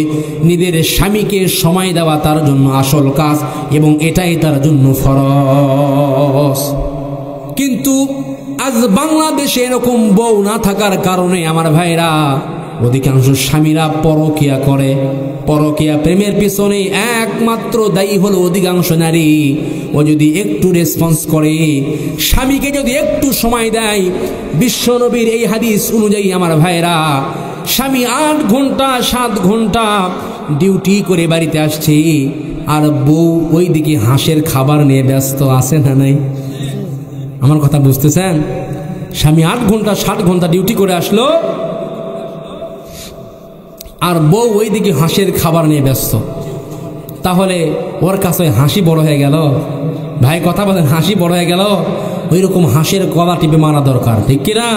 নিজের স্বামীকে সময় দেওয়া তার জন্য আসল কাজ, এবং এটাই তার জন্য ফরজ। কিন্তু আজ বাংলাদেশে এরকম বউ না থাকার কারণে আমার ভাইরা, অধিকাংশ স্বামীরা পরকিয়া করে। পরকিয়া প্রেমের পিছনে একমাত্র দায়ী হলো অধিকাংশ নারী। ও যদি একটু রেসপন্স করে, স্বামীকে যদি একটু সময় দেয়, বিশ্বনবীর এই হাদিস অনুযায়ী আমার ভাইরা, স্বামী 8 ঘন্টা 7 ঘন্টা ডিউটি করে বাড়িতে আসছে, আর বউ ওই দিকে হাঁসের খাবার নিয়ে ব্যস্ত, আছে না নাই? আমার কথা বুঝতেছেন? স্বামী 8 ঘন্টা 7 ঘন্টা ডিউটি করে আসলো, আর বউ ওই দিকে হাঁসের খাবার নিয়ে ব্যস্ত। তাহলে ওর কাছে হাসি বড় হয়ে গেল ভাই? কথা বলেন, হাসি বড় হয়ে গেল? ওই রকম হাঁসের গলা টিপে মারা দরকার, ঠিক কিনা?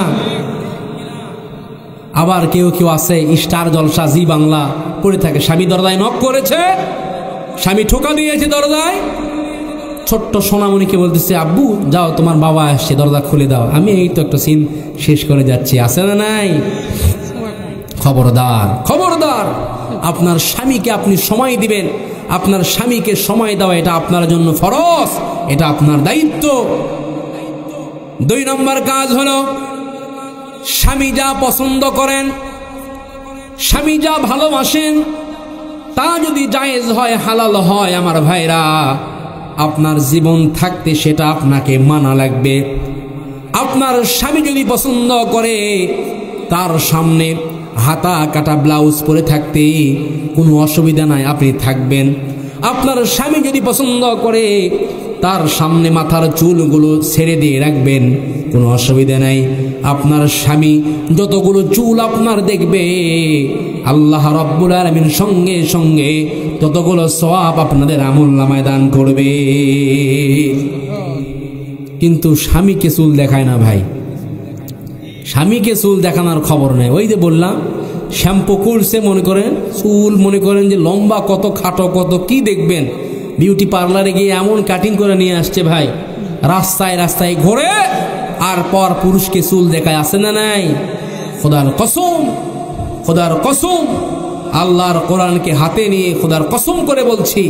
আবার কেউ কেউ আছে স্টার জলসা, জি বাংলা পড়ে থাকে, স্বামী দরজায় নক করেছে, স্বামী ঠোকা দিয়েছে দরজায়, ছোট্ট সোনামণিকে বলতেছে, আব্বু যাও, তোমার বাবা আসছে, দরজা খুলে দাও, আমি এই তো একটা সিন শেষ করে যাচ্ছি, আছে না নাই? খবরদার, খবরদার, আপনার স্বামীকে আপনি সময় দিবেন। আপনার স্বামীকে সময় দেওয়া এটা আপনার জন্য ফরজ, এটা আপনার দায়িত্ব। 2 নম্বর কাজ হলো, স্বামী যা পছন্দ করেন, স্বামী যা ভালোবাসেন, তা যদি জায়েজ হয়, হালাল হয়, আমার ভাইরা, আপনার জীবন থাকতে সেটা আপনাকে মানা লাগবে। আপনার স্বামী যদি পছন্দ করে তার সামনে হাতা কাটা ব্লাউজ পরে থাকতে কোনো অসুবিধা নাই, আপনি থাকবেন। আপনার স্বামী যদি পছন্দ করে তার সামনে মাথার চুলগুলো ছেড়ে দিয়ে রাখবেন, কোনো অসুবিধা নাই। আপনার স্বামী যতগুলো চুল আপনার দেখবে, আল্লাহ রাব্বুল আলামিন সঙ্গে সঙ্গে ততগুলো সওয়াব আপনাদের আমলনামায় দান করবে। কিন্তু স্বামীকে চুল দেখায় না ভাই, স্বামীকে চুল দেখানোর খবর নেই। ওই যে বললাম, শ্যাম্পু করছে, মনে করেন চুল মনে করেন যে লম্বা কত, খাটো কত, কি দেখবেন। বিউটি পার্লারে গিয়ে এমন কাটিং করে নিয়ে আসছে ভাই, রাস্তায় রাস্তায় ঘোরে আর পর পুরুষকে চুল দেখায়, আছে না নাই? খোদার কসম, খোদার কসম, আল্লাহর কোরআনকে হাতে নিয়ে খোদার কসম করে বলছি,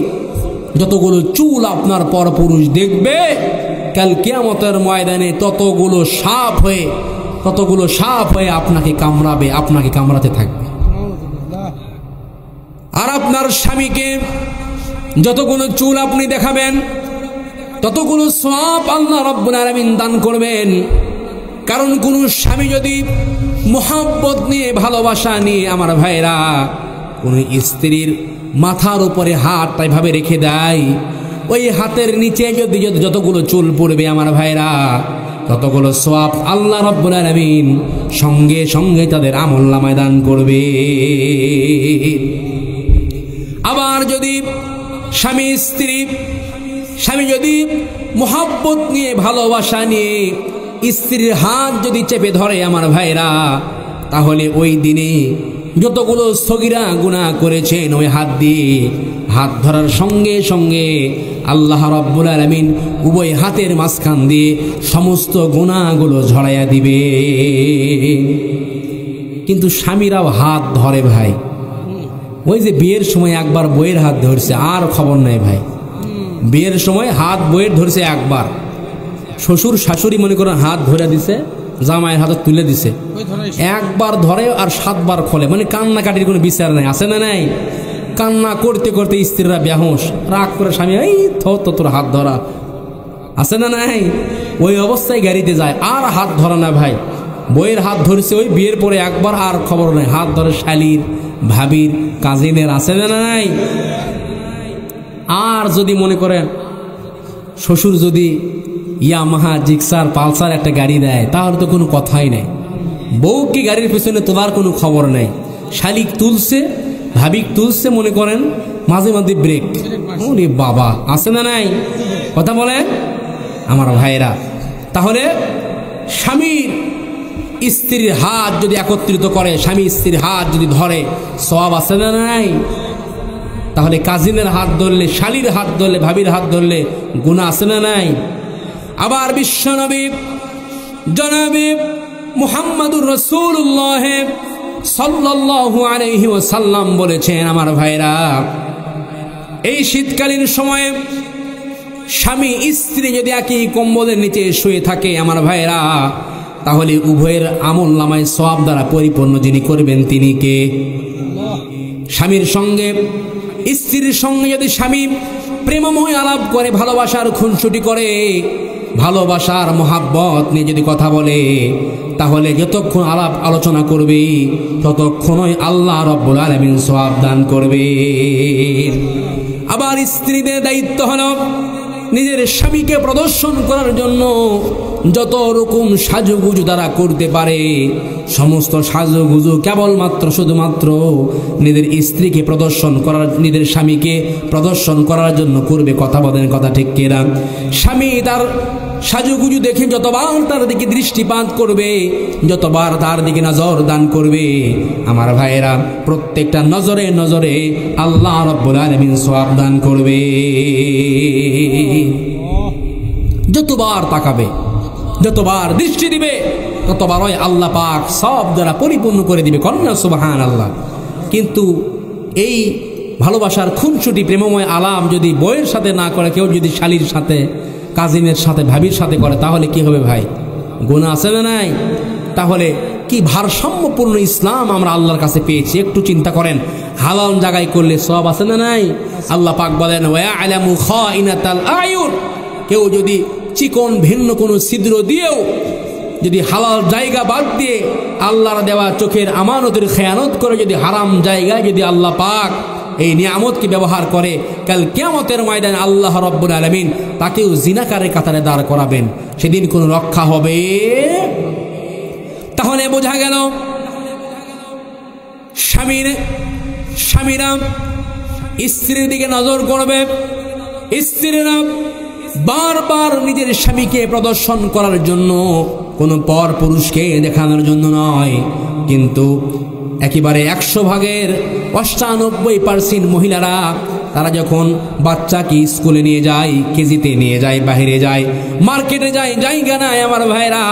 যতগুলো চুল আপনার পর পুরুষ দেখবে কাল কিয়ামতের ময়দানে ততগুলো সাপ হয়ে আপনাকে কামড়াবে, আপনাকে কামড়াতে থাকবে। আর আপনার স্বামীকে যতগুলো চুল আপনি দেখাবেন ততগুলো সওয়াব আল্লাহ রাব্বুল আলামিন দান করবেন। কারণ কোন স্বামী যদি মুহাব্বত নিয়ে, ভালোবাসা নিয়ে, আমার ভাইরা, কোন স্ত্রীর মাথার উপরে হাতটা এভাবে রেখে দেয়, ওই হাতের নিচে যদি যতগুলো চুল পড়বে আমার ভাইরা, ততগুলো সওয়াব আল্লাহ রাব্বুল আলামিন সঙ্গে সঙ্গে তাদের আমলনামায় দান করবে। আবার যদি স্বামী যদি মুহাব্বত নিয়ে, ভালোবাসা নিয়ে স্ত্রীর হাত যদি চেপে ধরে আমার ভাইরা, তাহলে ওই দিনে যতগুলো সগীরা গুনাহ করেছেন ওই হাত দিয়ে, হাত ধরার সঙ্গে সঙ্গে আল্লাহ রাব্বুল আলামিন উভয় হাতের মাঝখান দিয়ে সমস্ত গুনাহগুলো ঝরাইয়া দিবে। কিন্তু স্বামীরাও হাত ধরে ভাই। ওই যে বিয়ের সময় একবার বইয়ের হাত ধরছে, আর খবর নাই ভাই। বিয়ের সময় হাত বইয়ের ধরছে একবার, শ্বশুর শাশুড়ি মনে করেন হাত ধরে দিছে, জামাইয়ের হাতে তুলে দিছে, একবার ধরে আর 7 বার খোলে, মানে কান্নাকাটির কোনো বিচার নাই, আছে না নাই? কান্না করতে করতে স্ত্রীরা বেহুশ, রাগ করে স্বামী, এই তোর হাত ধরা, আছে না নাই? ওই অবস্থায় গাড়িতে যায়, আর হাত ধরা না ভাই। বইয়ের হাত ধরছে ওই বিয়ের পরে একবার, আর খবর নাই। হাত ধরে শালীর, ভাবির, কাজিনের, আছে না নাই? আর যদি মনে করেন শ্বশুর যদি ইয়ামাহা, জিক্সার, পালসার একটা গাড়ি দেয়, তাহলে তো কোনো কথাই নেই। বউকে গাড়ির পেছনে তোলার কোনো খবর নেই। শালিক তুলছে, ভাবিক তুলছে, মনে করেন মাঝে মাঝে ব্রেক, ওরে বাবা, আছে না নাই? কথা বলে আমার ভাইরা। তাহলে স্বামীর স্ত্রীর হাত যদি একত্রিত করে, স্বামী স্ত্রীর হাত যদি ধরে, সওয়াব আছে না নাই? তাহলে কাজিনের হাত ধরলে, শালীর হাত ধরলে, ভাবির হাত ধরলে গুনাহ আছে না নাই? আবার বিশ্বনবী জনাবে মুহাম্মদুর রাসূলুল্লাহ সাল্লাল্লাহু আলাইহি ওয়াসাল্লাম বলেছেন, আমার ভাইরা, এই শীতকালীন সময়ে স্বামী স্ত্রী যদি একই কম্বলের নিচে শুয়ে থাকে আমার ভাইরা, তাহলে উভয়ের আমলনামায় সওয়াব দ্বারা পরিপূর্ণ যিনি করবেন তিনি কে? স্বামীর সঙ্গে স্ত্রীর সঙ্গে যদি স্বামী প্রেমময় আলাপ করে, ভালোবাসার খুনসুটি করে, ভালোবাসার মহাব্বত নিয়ে যদি কথা বলে, তাহলে যতক্ষণ আলাপ আলোচনা করবে ততক্ষণই আল্লাহ রাব্বুল আলামিন সওয়াব দান করবে। আবার স্ত্রীদের দায়িত্ব হলো নিজের স্বামীকে প্রদর্শন করার জন্য যত রকম সাজুগুজু তারা করতে পারে, সমস্ত সাজুগুজু কেবলমাত্র শুধুমাত্র নিজের স্ত্রীকে প্রদর্শন করার, নিজের স্বামীকে প্রদর্শন করার জন্য করবে। কথা বলেন, কথা ঠিক কিনা? স্বামী তার সাজুগুজু দেখে যতবার তার দিকে দৃষ্টিপাত করবে, যতবার তার দিকে নজর দান করবে, আমার ভাইয়েরা, প্রত্যেকটা নজরে নজরে আল্লাহ রাব্বুল আলামিন সওয়াব দান করবে। যতবার তাকাবে, যতবার দৃষ্টি দিবে, ততবারই আল্লাহ পাক সব দ্বারা পরিপূর্ণ করে দিবে। কন্যা সুবহানাল্লাহ। কিন্তু এই ভালোবাসার খুনসুটি প্রেমময় আলাপ যদি বউয়ের সাথে না করে, কেউ যদি শালীর সাথে, কাজিনের সাথে, ভাবির সাথে করে, তাহলে কি হবে ভাই? গুনাহ আছে না নাই? তাহলে কি ভারসাম্যপূর্ণ ইসলাম আমরা আল্লাহর কাছে পেয়েছি। একটু চিন্তা করেন, হালাল জায়গায় করলে সওয়াব আছে না নাই? আল্লাহ পাক বলেন ওয়া'আলামু খাইনাতাল আয়ুন, কেউ যদি চিকন ভিন্ন কোনো ছিদ্র দিয়েও যদি হালাল জায়গা বাদ দিয়ে আল্লাহর দেওয়া চোখের আমানতের খেয়ানত করে যদি হারাম জায়গায় যদি আল্লাহ পাক এই নিয়ামতকে ব্যবহার করে, কাল কিয়ামতের ময়দানে আল্লাহ রাব্বুল আলামিন তাকেও জিনাকারের কাতারে দাঁড় করাবেন। সেদিন কোনো রক্ষা হবে? তাহলে বোঝা গেল স্বামীরা স্ত্রীর দিকে নজর করবে, স্ত্রীরা বারবার নিজের স্বামীকে প্রদর্শন করার জন্য, কোনো পর পুরুষকে দেখানোর জন্য নয়, কিন্তু একেবারে 100 ভাগের 98% মহিলারা তারা যখন বাচ্চাকে স্কুলে নিয়ে যায়, কেজিতে নিয়ে যায়, বাইরে যায়, মার্কেটে যায়, জায়গা নাই আমার ভাইরা,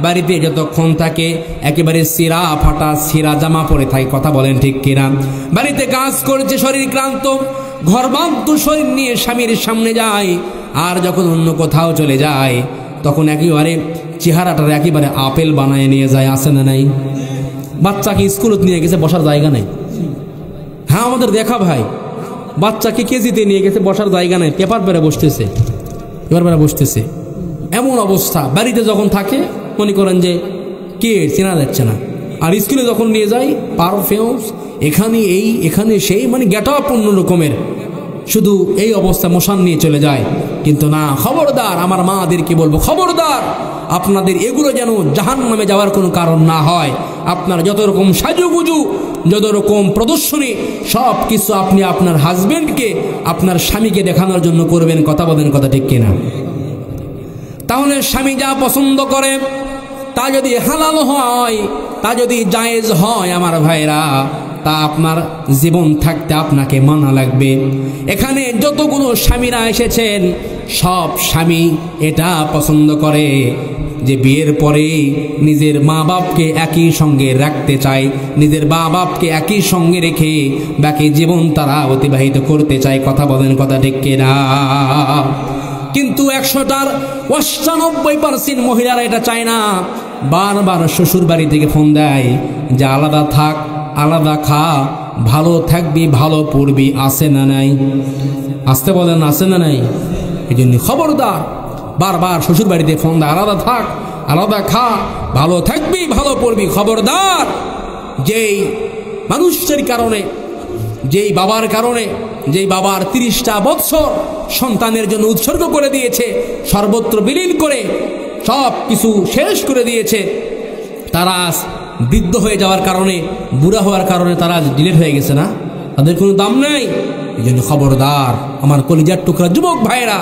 বাড়িতে যতক্ষণ থাকে একেবারে সিরা ফাটা সিরা জামা পরে থাকে। কথা বলেন ঠিক কিনা? বাড়িতে কাজ করছে, শরীর ক্লান্ত, ঘরবান্ত শরীর নিয়ে স্বামীর সামনে যায়, আর যখন অন্য কোথাও চলে যায় তখন একেবারে চেহারাটার একেবারে আপেল বানায় নিয়ে যায়। আছে না নাই? বাচ্চাকে স্কুলে নিয়ে গেছে, বসার জায়গা নেই। হ্যাঁ, আমাদের দেখা ভাই, বাচ্চাকে কেজিতে নিয়ে গেছে, বসার জায়গা নেই, পেপার পেরে বসতেছে, এমন অবস্থা। বাড়িতে যখন থাকে মনে করেন যে কে চেনা যাচ্ছে না, আর স্কুলে যখন নিয়ে যায় পারফিউমস, এখানে এই এখানে সেই, মানে গেট আপ অন্য রকমের, শুধু এই অবস্থা মশান নিয়ে চলে যায়। কিন্তু না, খবরদার, আমার মাদেরকে বলবো, খবরদার, আপনাদের এগুলো যেন জাহান্নামে যাওয়ার কোনো কারণ না হয়। আপনার যত রকম সাজুগুজু, যত রকম প্রদর্শনী, সব কিছু আপনি আপনার হাজবেন্ডকে, আপনার স্বামীকে দেখানোর জন্য করবেন। কথা বলেন, কথা ঠিক কিনা? তাহলে স্বামী যা পছন্দ করে তা যদি হালাল হয়, তা যদি জায়েজ হয় আমার ভাইরা, তা আপনার জীবন থাকতে আপনাকে মানা লাগবে। এখানে যতগুলো স্বামীরা এসেছেন, সব স্বামী এটা পছন্দ করে যে বিয়ের পরে নিজের মা বাপকে একই সঙ্গে রাখতে চায়, নিজের মা বাপকে একই সঙ্গে রেখে বাকি জীবন তারা অতিবাহিত করতে চায়। কথা বলেন, কথা ঠিক কিনা? কিন্তু 100টার 98% মহিলারা এটা চায় না। বারবার শ্বশুর বাড়ি থেকে ফোন দেয় যে আলাদা থাক, আলাদা খা, ভালো থাকবি, ভালো পড়বি। আছে না নাই? আসতে বলেন, আছে না নাই? এই জন্য খবরদার, বারবার শ্বশুর বাড়িতে ফোন দেয় আলাদা থাক, আলাদা খা, ভালো থাকবি, ভালো পড়বি। খবরদার, যেই মানুষের কারণে, যেই বাবার কারণে, যেই বাবার 30টা বৎসর সন্তানের জন্য উৎসর্গ করে দিয়েছে, সর্বত্র বিলীন করে সব কিছু শেষ করে দিয়েছে, তারা বৃদ্ধ হয়ে যাওয়ার কারণে, বুড়া হওয়ার কারণে তারা ডিলেট হয়ে গেছে না, তাদের কোনো দাম নেই। এই জন্য খবরদার, আমার কলিজার টুকরা যুবক ভাইয়েরা,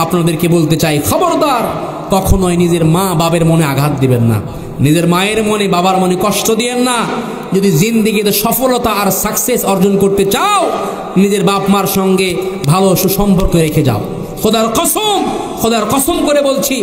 আপনাদেরকে বলতে চাই, খবরদার, কখনোই নিজের মা বাবার মনে আঘাত দিবেন না, নিজের মায়ের মনে, বাবার মনে কষ্ট দিয়েন না। যদি জিন্দেগিতে সফলতা আর সাকসেস অর্জন করতে চাও, নিজের বাপ মার সঙ্গে ভালো সুসম্পর্ক রেখে যাও। খোদার কসম করে বলছি,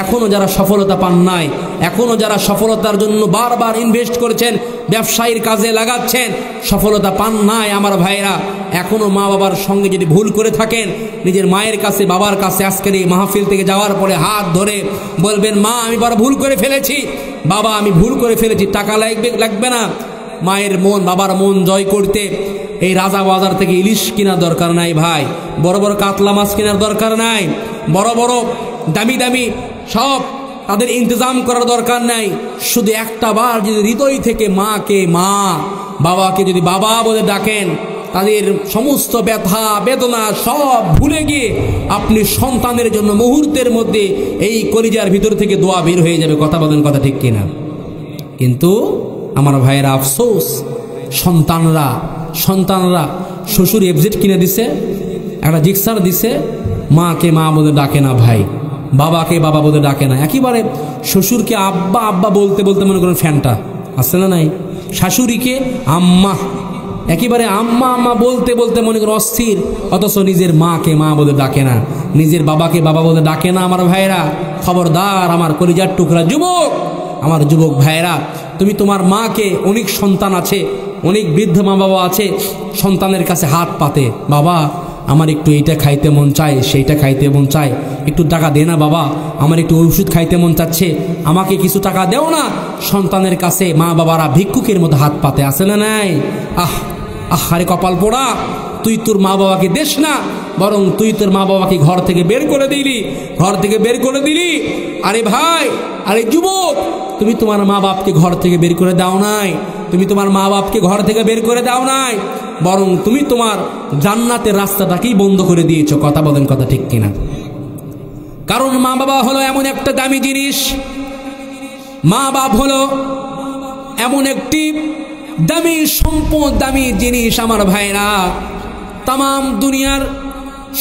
এখনো যারা সফলতা পান নাই, এখনো যারা সফলতার জন্য বারবার ইনভেস্ট করেছেন, ব্যবসায়ীর কাজে লাগাচ্ছেন, সফলতা পান নাই আমার ভাইরা, এখনো মা বাবার সঙ্গে যদি ভুল করে থাকেন, নিজের মায়ের কাছে, বাবার কাছে আজকের এই মাহফিল থেকে যাওয়ার পরে হাত ধরে বলবেন, মা আমি বড় ভুল করে ফেলেছি, বাবা আমি ভুল করে ফেলেছি। টাকা লাগবে না, মায়ের মন, বাবার মন জয় করতে এই রাজা বাজার থেকে ইলিশ কেনার দরকার নাই ভাই, বড় বড় কাতলা মাছ কেনার দরকার নাই, বড় বড় দামি দামি সব তাদের ইন্তজাম করার দরকার নাই। শুধু একটা বার যদি হৃদয় থেকে মাকে মা, বাবাকে যদি বাবা বলে ডাকেন, তাদের সমস্ত ব্যথা বেদনা সব ভুলে গিয়ে আপনি সন্তানের জন্য মুহূর্তের মধ্যে এই কলিজার ভিতর থেকে দোয়া বের হয়ে যাবে। কথা বলেন, কথা ঠিক কিনা? কিন্তু আমার ভাইয়েরা, আফসোস, সন্তানরা শ্বশুর এফজেড কিনে দিছে, একটা জিক্সার দিছে, মাকে মা বলে ডাকে না ভাই, বাবাকে বাবা বলে ডাকে না, একেবারে শ্বশুরকে আব্বা আব্বা বলতে বলতে মনে করেন ফ্যানটা আসছে না নাই, শাশুড়িকে আম্মা, একেবারে আম্মা আম্মা বলতে বলতে মনে করেন অস্থির, অথচ নিজের মাকে মা বলে ডাকে না, নিজের বাবাকে বাবা বলে ডাকে না। আমার ভাইয়েরা, খবরদার, আমার কলিজার টুকরা যুবক, আমার যুবক ভাইয়েরা, তুমি তোমার মাকে, অনেক সন্তান আছে, অনেক বৃদ্ধ মা বাবা আছে, সন্তানের কাছে হাত পাতে, বাবা আমার একটু এইটা খাইতে মন চায়, সেইটা খাইতে মন চায়, একটু টাকা দে না বাবা, আমার একটু ওষুধ খাইতে মন চাচ্ছে, আমাকে কিছু টাকা দেও না। সন্তানের কাছে মা বাবারা ভিক্ষুকের মতো হাত পাতে, আছে না নাই? আরে কপাল পোড়া, তুই তোর মা বাবাকে দেশ না, বরং তুই তোর মা বাবাকে ঘর থেকে বের করে দিলি। আরে ভাই, আরে যুবক, তুমি তোমার মা বাপকে ঘর থেকে বের করে দাও নাই, বরং তুমি তোমার জান্নাতের রাস্তাটাকেই বন্ধ করে দিয়েছো। কথা বলেন, কথা ঠিক কিনা? কারণ মা বাবা হলো এমন একটা দামি জিনিস, মা বাপ হলো এমন একটি দামি সম্পদ, দামি জিনিস। আমার ভাইরা, তাম দুনিয়ার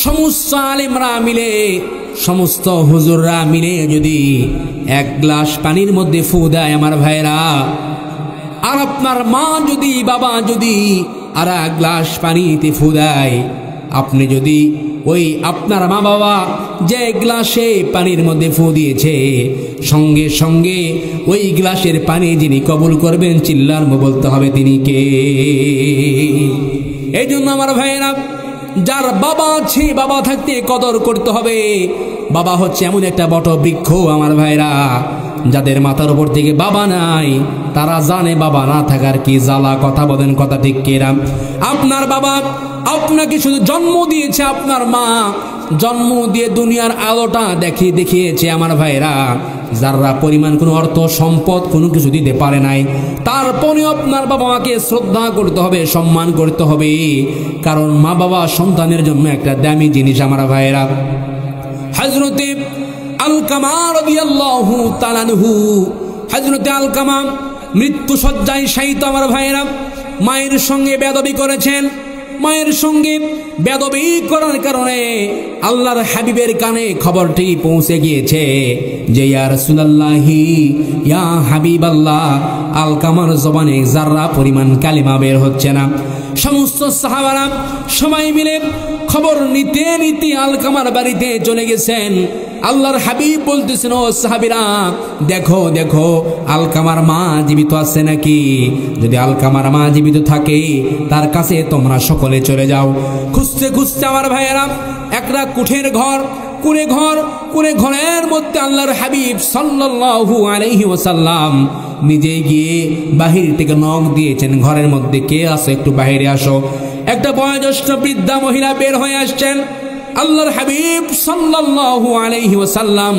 সমস্ত আলেমরা মিলে, সমস্ত হুজুররা মিলে যদি এক গ্লাস পানির মধ্যে ফু দেয় আমার ভাইরা, আর আপনার মা যদি, বাবা যদি আর এক গ্লাস পানিতে ফু দেয়, আপনি যদি ওই আপনার মা বাবা যে গ্লাসে পানির মধ্যে ফু দিয়েছে, সঙ্গে সঙ্গে ওই গ্লাসের পানি যিনি কবুল করবেন, চিল্লার বলতে হবে তিনি কে। এই জন্য আমার ভাইয়েরা, যার বাবা আছে, বাবা থাকতে কদর করতে হবে। বাবা হচ্ছে এমন একটা বট বৃক্ষ আমার ভাইরা, যাদের মাথার উপর থেকে বাবা নাই, তারা জানে বাবা না থাকার কি জ্বালা। কথা বলেন, কথা ঠিক কিনা? আপনার বাবা আপনাকে শুধু জন্ম দিয়েছে, আপনার মা জন্ম দিয়ে দুনিয়ার আলোটা দেখিয়েছে আমার ভাইরা, যারা পরিমাণ কোনো অর্থ সম্পদ কোনো কিছু দিতে পারে নাই, তারপরে আপনার বাবা মাকে শ্রদ্ধা করতে হবে, সম্মান করতে হবে। কারণ মা বাবা সন্তানের জন্য একটা দামি জিনিস আমার ভাইরা। হযরতে আলকামা রাদিয়াল্লাহু তাআলা আনহু, হযরতে আলকামা মৃত্যু শয্যায় শায়িত আমার ভাইরা, মায়ের সঙ্গে বেয়াদবি করেছেন। মায়ের সঙ্গে বেয়াদবি করার কারণে আল্লাহর হাবিবের কানে খবরটি পৌঁছে গিয়েছে যে ইয়া রাসূলুল্লাহি, ইয়া হাবিবাল্লাহ, আলকামার জবানে যারা পরিমাণ কালিমা বের হচ্ছে না। সমস্ত সাহাবারা সবাই মিলে খবর নিতে নিতে আলকামার বাড়িতে চলে গেছেন। আল্লাহর হাবিব বলতেছেন, ও সাহাবীরা, দেখো দেখো আলকামার মা জীবিত আছে নাকি। যদি আলকামার মা জীবিত থাকে, তার কাছে তোমরা সকলে চলে যাও। খুঁজতে খুঁজতে আমার ভাইয়েরা একটা কুড়ে ঘরের মধ্যে আল্লাহর হাবিব সাল্লাল্লাহু আলাইহি ওয়াসাল্লাম নিজে গিয়ে বাহির থেকে নক দিয়েছেন, ঘরের মধ্যে কে আছে, একটু বাইরে আসো। একটা বয়োজ্যেষ্ঠ বৃদ্ধা মহিলা বের হয়ে আসছেন। আল্লাহর হাবিব সাল্লাল্লাহু আলাইহি ওয়াসাল্লাম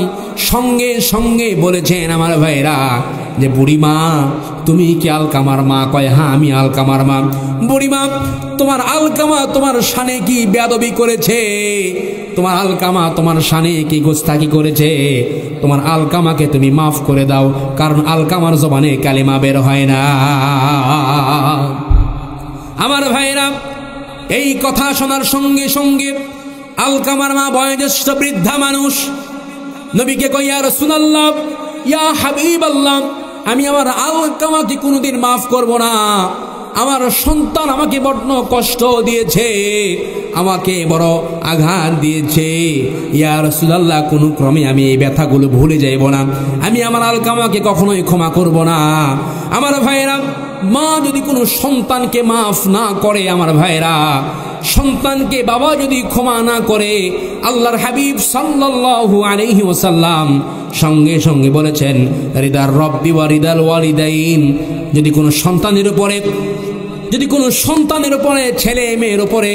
সঙ্গে সঙ্গে বলেছেন আমার ভাইরা যে, বুড়িমা তুমি কি আলকামার মা? কয়, হ্যাঁ আমি আলকামার মা। বুড়িমা, তোমার আলকামা তোমার শানে কি বেয়াদবি করেছে? তোমার আলকামা তোমার শানে কি গোস্তাকি করেছে? তোমার আলকামাকে তুমি মাফ করে দাও, কারণ আলকামার জবানে কালিমা বের হয় না। আমার ভাইরা, এই কথা শোনার সঙ্গে সঙ্গে আলকামার মা বয়োজ্যেষ্ঠ বৃদ্ধা মানুষ নবীকে কয়, ইয়া রাসূলুল্লাহ, ইয়া হাবিবাল্লাহ, আমি আমার আলকামাকে কোনোদিন মাফ করব না। আমার সন্তান আমাকে বড় কষ্ট দিয়েছে, আমাকে বড় আঘাত দিয়েছে। ইয়া রাসূলুল্লাহ, কোনো ক্রমে আমি এই ব্যথাগুলো ভুলে যাইব না। আমি আমার আলকামাকে কখনোই ক্ষমা করব না। আমার ভাইরা, মা যদি কোনো সন্তানকে মাফ না করে, আমার ভাইরা, সন্তানকে বাবা যদি ক্ষমা না করে, আল্লাহর হাবিব সাল্লাল্লাহু আলাইহি ওয়াসাল্লাম সঙ্গে সঙ্গে বলেছেন, রিদার রব্বি ওয়া রিদাল ওয়ালিদাইন, যদি কোনো সন্তানের উপরে ছেলে মেয়ের উপরে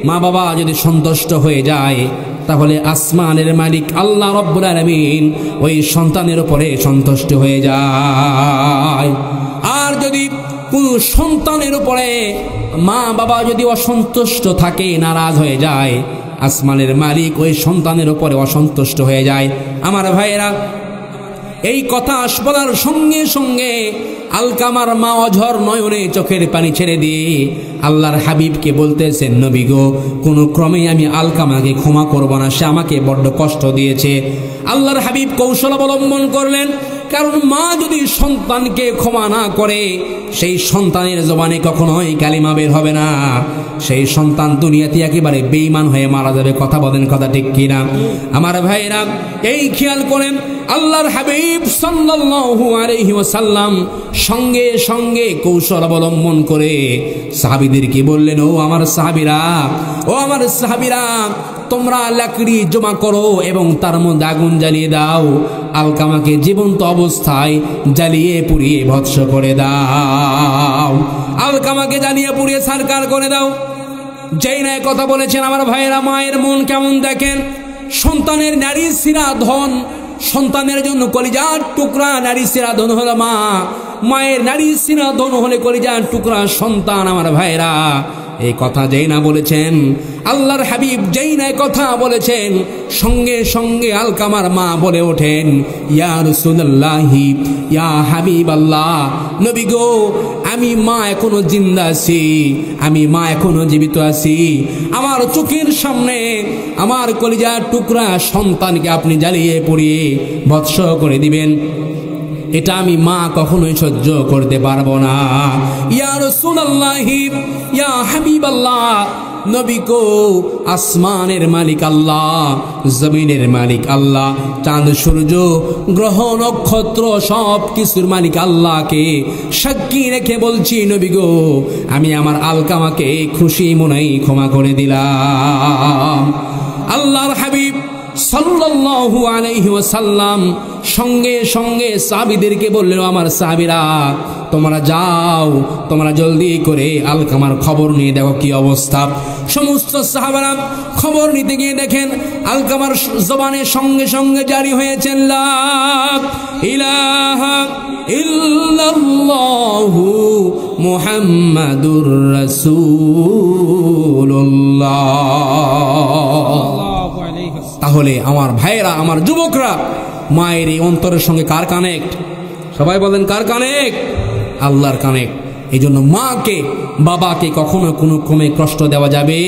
মা বাবা যদি সন্তুষ্ট হয়ে যায়, তাহলে আসমানের মালিক আল্লাহ রব্বুল আলামিন ওই সন্তানের উপরে সন্তুষ্ট হয়ে যায়। আর যদি কোন সন্তানের উপরে মা বাবা যদি অসন্তুষ্ট থাকে, নারাজ হয়ে যায়, আসমানের মালিক ওই সন্তানের উপরে অসন্তুষ্ট হয়ে যায়। আমার ভাইয়েরা, এই কথা বলার সঙ্গে সঙ্গে আলকামার মা অঝর নয়নে চোখের পানি ছেড়ে দিয়ে আল্লাহর হাবিবকে বলতেছেন, নবী গো, কোনো ক্রমে আমি আলকামাকে ক্ষমা করব না, সে আমাকে বড্ড কষ্ট দিয়েছে। আল্লাহর হাবিব কৌশল অবলম্বন করলেন, কারণ মা যদি সন্তানকে ক্ষমা না করে, সেই সন্তানের জবানে কখনোই কালিমা বের হবে না। সেই সন্তান দুনিয়াতে একেবারে বেঈমান হয়ে মারা যাবে। কথা বলেন, কথা ঠিক কিনা? আমার ভাইরা, এই খেয়াল করেন, আল্লাহর হাবিব সাল্লাল্লাহু আলাইহি ওয়াসাল্লাম সঙ্গে সঙ্গে কৌশল অবলম্বন করে সাহাবীদেরকে বললেন, ও আমার সাহাবীরা, তোমরা লাকড়ি জমা করো এবং তার মধ্যে আগুন জ্বালিয়ে দাও, আলকামাকে জীবন্ত অবস্থায় জ্বালিয়ে পুড়িয়ে ভস্ম করে দাও, আলকামাকে জ্বালিয়ে পুড়িয়ে ছারখার করে দাও। যেই না কথা বলেছেন আমার ভাইয়েরা, মায়ের মন কেমন দেখেন। সন্তানের নারী শিরা ধন, সন্তানের জন্য কলিজার টুকরা নারী শিরা ধন হলো মা, মায়ের নারী শিরা ধন হলে কলিজার টুকরা সন্তান। আমার ভাইয়েরা, এই কথা যেই না বলেছেন, আল্লাহর হাবিব যেই না কথা বলেছেন, সঙ্গে সঙ্গে আলকামার মা বলে ওঠেন, ইয়া রাসূলুল্লাহি, ইয়া হাবিবাল্লাহ, নবী গো, আমি মা এখনো জিন্দা আছি, আমি মা এখনো জীবিত আছি, আমার চোখের সামনে আমার কলিজার টুকরা সন্তানকে আপনি জ্বালিয়ে পুড়িয়ে ভস্ম করে দিবেন, এটা আমি মা কখনোই সহ্য করতে পারবো না। ইয়া রাসূলুল্লাহি, ইয়া হাবিবাল্লাহ, নবী গো, আসমানের মালিক আল্লাহ, জমিনের মালিক আল্লাহ, চাঁদ সূর্য গ্রহ নক্ষত্র সব কিছুর মালিক আল্লাহকে সাক্ষী রেখে বলছি, নবী গো, আমি আমার আলকামাকে খুশি মনেই ক্ষমা করে দিলাম। আল্লাহর হাবিব সাল্লাল্লাহু আলাইহি ওয়াসাল্লাম সঙ্গে সঙ্গে সাহাবীদেরকে বললেন, আমার সাহাবীরা, তোমরা যাও, তোমরা জলদি করে আলকামার খবর নিয়ে দেখো কি অবস্থা। সমস্ত সাহাবারা খবর নিতে গিয়ে দেখেন আলকামার জবানের সঙ্গে সঙ্গে জারি হয়েছেন, লা ইলাহা ইল্লাল্লাহু মুহাম্মাদুর রাসূলুল্লাহ। তাহলে আমার ভাইয়েরা, আমার যুবকরা, মায়ের এই অন্তরের সঙ্গে কার কানেক্ট? সবাই বলেন, কার কানেক্ট? আল্লাহর কানেক্ট। এই জন্য মাকে, বাবাকে কখনো কোনো ক্রমে কষ্ট দেওয়া যাবে।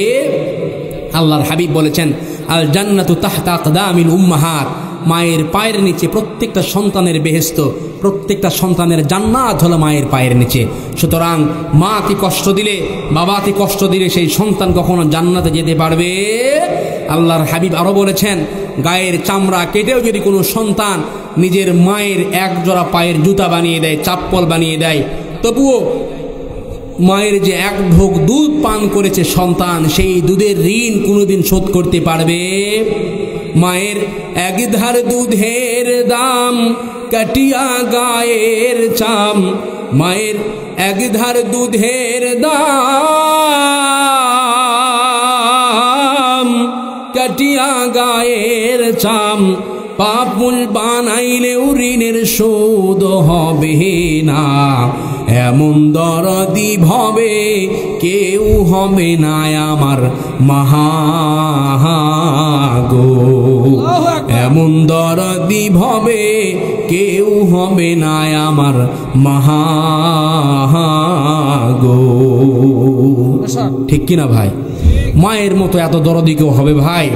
আল্লাহর হাবিব বলেছেন, আল জান্নাতু তাহতা আকদামিল উম্মাহাত, মায়ের পায়ের নিচে প্রত্যেকটা সন্তানের বেহেশত, প্রত্যেকটা সন্তানের জান্নাত হলো মায়ের পায়ের নিচে। সুতরাং মাকে কষ্ট দিলে, বাবাকে কষ্ট দিলে সেই সন্তান কখনো জান্নাতে যেতে পারবে? আল্লাহর হাবিব আরো বলেছেন, গায়ের চামড়া কেটেও যদি কোনো সন্তান নিজের মায়ের এক জোড়া পায়ের জুতা বানিয়ে দেয়, চাপ্পল বানিয়ে দেয়, তবুও মায়ের যে এক ঢোক দুধ পান করেছে সন্তান, সেই দুধের ঋণ কোনোদিন শোধ করতে পারবে? মায়ের এক ধার দুধের দাম কাটিয়া গায়ের চাম, মায়ের এক ধার দুধের দাম কাটিয়া গায়ের চাম, পাপুল বানাইলেও ঋণের শোধ হবে না, এমন দরদি ভবে কেউ হবে না আমার মহাগো, এমন দরদি ভবে কেউ হবে না আমার মহাগো। ঠিক কিনা ভাই? মায়ের মতো এত দরদি কেউ হবে ভাই?